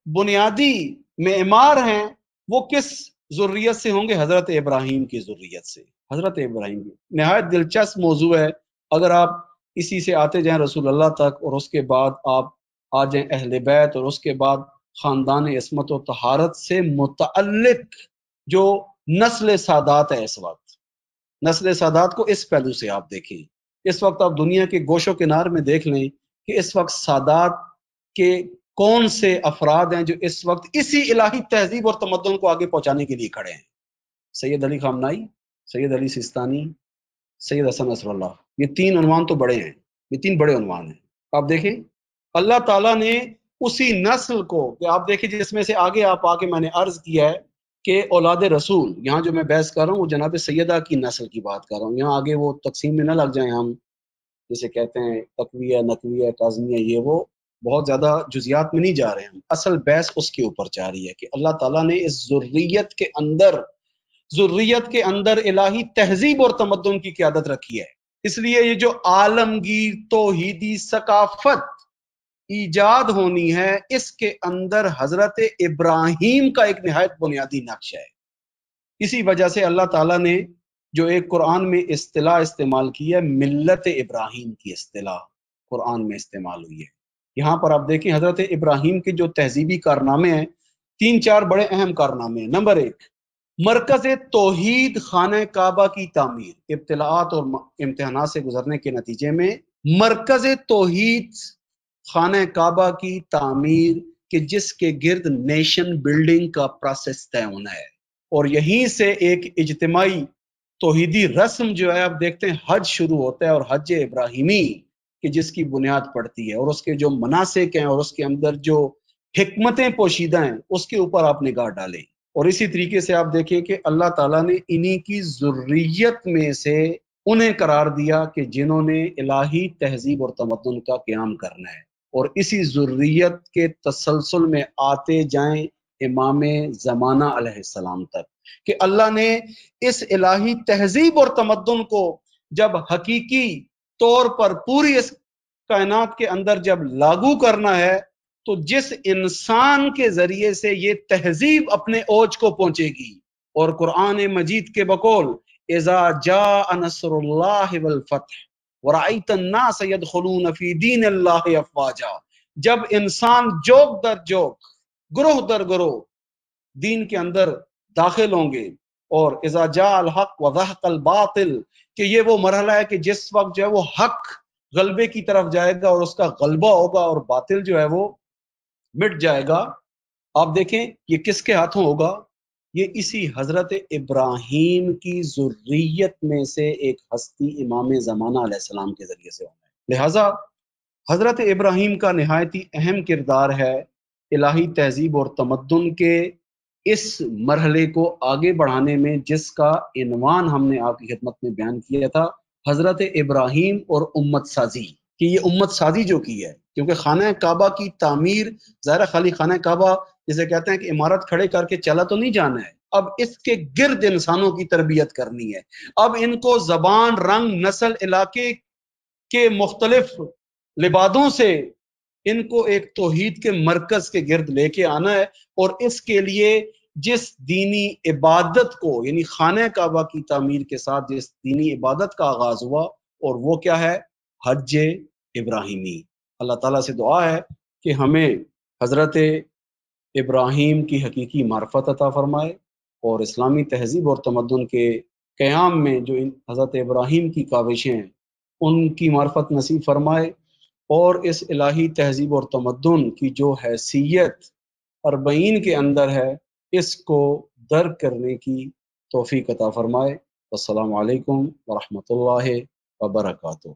بنیادی معمار ہیں وہ کس ذریت سے ہوں گے؟ حضرت ابراہیم کی ذریت سے، حضرت ابراہیم کی۔ نہایت دلچسپ موضوع ہے، اگر آپ اسی سے آتے جائیں رسول اللہ تک، اور اس کے بعد آپ آ جائیں اہل بیت، اور اس کے بعد خاندان عصمت و طہارت سے متعلق جو نسل سادات ہے، اس وقت نسل سادات کو اس پہلو سے آپ دیکھیں۔ اس وقت آپ دنیا کے گوش و کنار میں دیکھ لیں کہ اس وقت سادات کے کون سے افراد ہیں جو اس وقت اسی الہی تہذیب اور تمدن کو آگے پہنچانے کے لیے کھڑے ہیں۔ سید علی خامنائی، سید علی سیستانی، سید حسن نصر اللہ، یہ 3 عنوان تو بڑے ہیں، یہ 3 بڑے عنوان ہیں۔ آپ دیکھیں اللہ تعالیٰ نے اسی نسل کو، کہ آپ دیکھیں جس میں سے آگے آپ آگے میں نے عرض کیا ہے کہ اولاد رسول، یہاں جو میں بحث کر رہا ہوں وہ جناب سیدہ کی نسل کی بات کر رہا ہوں، یہاں آگے وہ تقسیم میں نہ لگ جائیں ہم، جسے کہتے ہیں تقویہ، نقویہ، کاظمیہ، یہ وہ بہت زیادہ جزیات میں نہیں جا رہے ہیں، اصل بحث اس کے اوپر جا رہی ہے کہ اللہ تعالیٰ نے اس ذریت کے اندر الہی تہذیب اور تمدن کی قیادت رکھی ہے، اس لیے یہ جو عالمگیر توحیدی ثقافت ایجاد ہونی ہے، اس کے اندر حضرت ابراہیم کا ایک نہایت بنیادی نقش ہے۔ اسی وجہ سے اللہ تعالیٰ نے جو ایک قرآن میں اصطلاح استعمال کی ہے، ملت ابراہیم کی اصطلاح قرآن میں استعمال ہوئی ہے۔ یہاں پر آپ دیکھیں حضرت ابراہیم کے جو تہذیبی کارنامے ہیں، 3-4 بڑے اہم کارنامے ہیں۔ نمبر 1، مرکز توحید خانہ کعبہ کی تعمیر، ابتلاءات اور امتحانات سے گزرنے کے نتیجے میں مرکز توحید خانہ کعبہ کی تعمیر کہ جس کے گرد نیشن بلڈنگ کا پروسیس طے ہونا ہے، اور یہیں سے ایک اجتماعی توحیدی رسم جو ہے آپ دیکھتے ہیں حج شروع ہوتا ہے، اور حج ابراہیمی کہ جس کی بنیاد پڑتی ہے، اور اس کے جو مناسک ہیں اور اس کے اندر جو حکمتیں پوشیدہ ہیں اس کے اوپر آپ نگاہ ڈالیں۔ اور اسی طریقے سے آپ دیکھیں کہ اللہ تعالیٰ نے انہی کی ذریت میں سے انہیں قرار دیا کہ جنہوں نے الہی تہذیب اور تمدن کا قیام کرنا ہے، اور اسی ذریت کے تسلسل میں آتے جائیں امام زمانہ علیہ السلام تک، کہ اللہ نے اس الہی تہذیب اور تمدن کو جب حقیقی طور پر پوری اس کائنات کے اندر جب لاگو کرنا ہے، تو جس انسان کے ذریعے سے یہ تہذیب اپنے اوج کو پہنچے گی، اور قرآن مجید کے بقول اذا جاء نصر اللہ والفتح ورأیت الناس يدخلون فی دین اللہ افواجا، جب انسان جوک در جوک، گروہ در گروہ دین کے اندر داخل ہوں گے، اور اذا جاء الحق وزهق الباطل، کہ یہ وہ مرحلہ ہے کہ جس وقت جو ہے وہ حق غلبے کی طرف جائے گا اور اس کا غلبہ ہوگا، اور باطل جو ہے وہ مٹ جائے گا۔ آپ دیکھیں یہ کس کے ہاتھوں ہوگا؟ یہ اسی حضرت ابراہیم کی ذریت میں سے ایک ہستی امام زمانہ علیہ السلام کے ذریعے سے ہونا ہے۔ لہٰذا حضرت ابراہیم کا نہایت ہی اہم کردار ہے الہی تہذیب اور تمدن کے اس مرحلے کو آگے بڑھانے میں، جس کا عنوان ہم نے آپ کی خدمت میں بیان کیا تھا، حضرت ابراہیم اور امت سازی، کہ یہ امت سازی جو کی ہے، کیونکہ خانہ کعبہ کی تعمیر ظاہر خالی خانہ کعبہ جسے کہتے ہیں کہ عمارت کھڑے کر کے چلا تو نہیں جانا ہے، اب اس کے گرد انسانوں کی تربیت کرنی ہے، اب ان کو زبان، رنگ، نسل، علاقے کے مختلف لبادوں سے ان کو ایک توحید کے مرکز کے گرد لے کے آنا ہے، اور اس کے لیے جس دینی عبادت کو، یعنی خانہ کعبہ کی تعمیر کے ساتھ جس دینی عبادت کا آغاز ہوا، اور وہ کیا ہے؟ حج ابراہیمی۔ اللہ تعالیٰ سے دعا ہے کہ ہمیں حضرت ابراہیم کی حقیقی معرفت عطا فرمائے، اور اسلامی تہذیب اور تمدن کے قیام میں جو حضرت ابراہیم کی کاوشیں ہیں ان کی معرفت نصیب فرمائے، اور اس الہی تہذیب اور تمدن کی جو حیثیت 40 کے اندر ہے اس کو درک کرنے کی توفیق عطا فرمائے۔ السلام علیکم ورحمۃ اللہ وبرکاتہ۔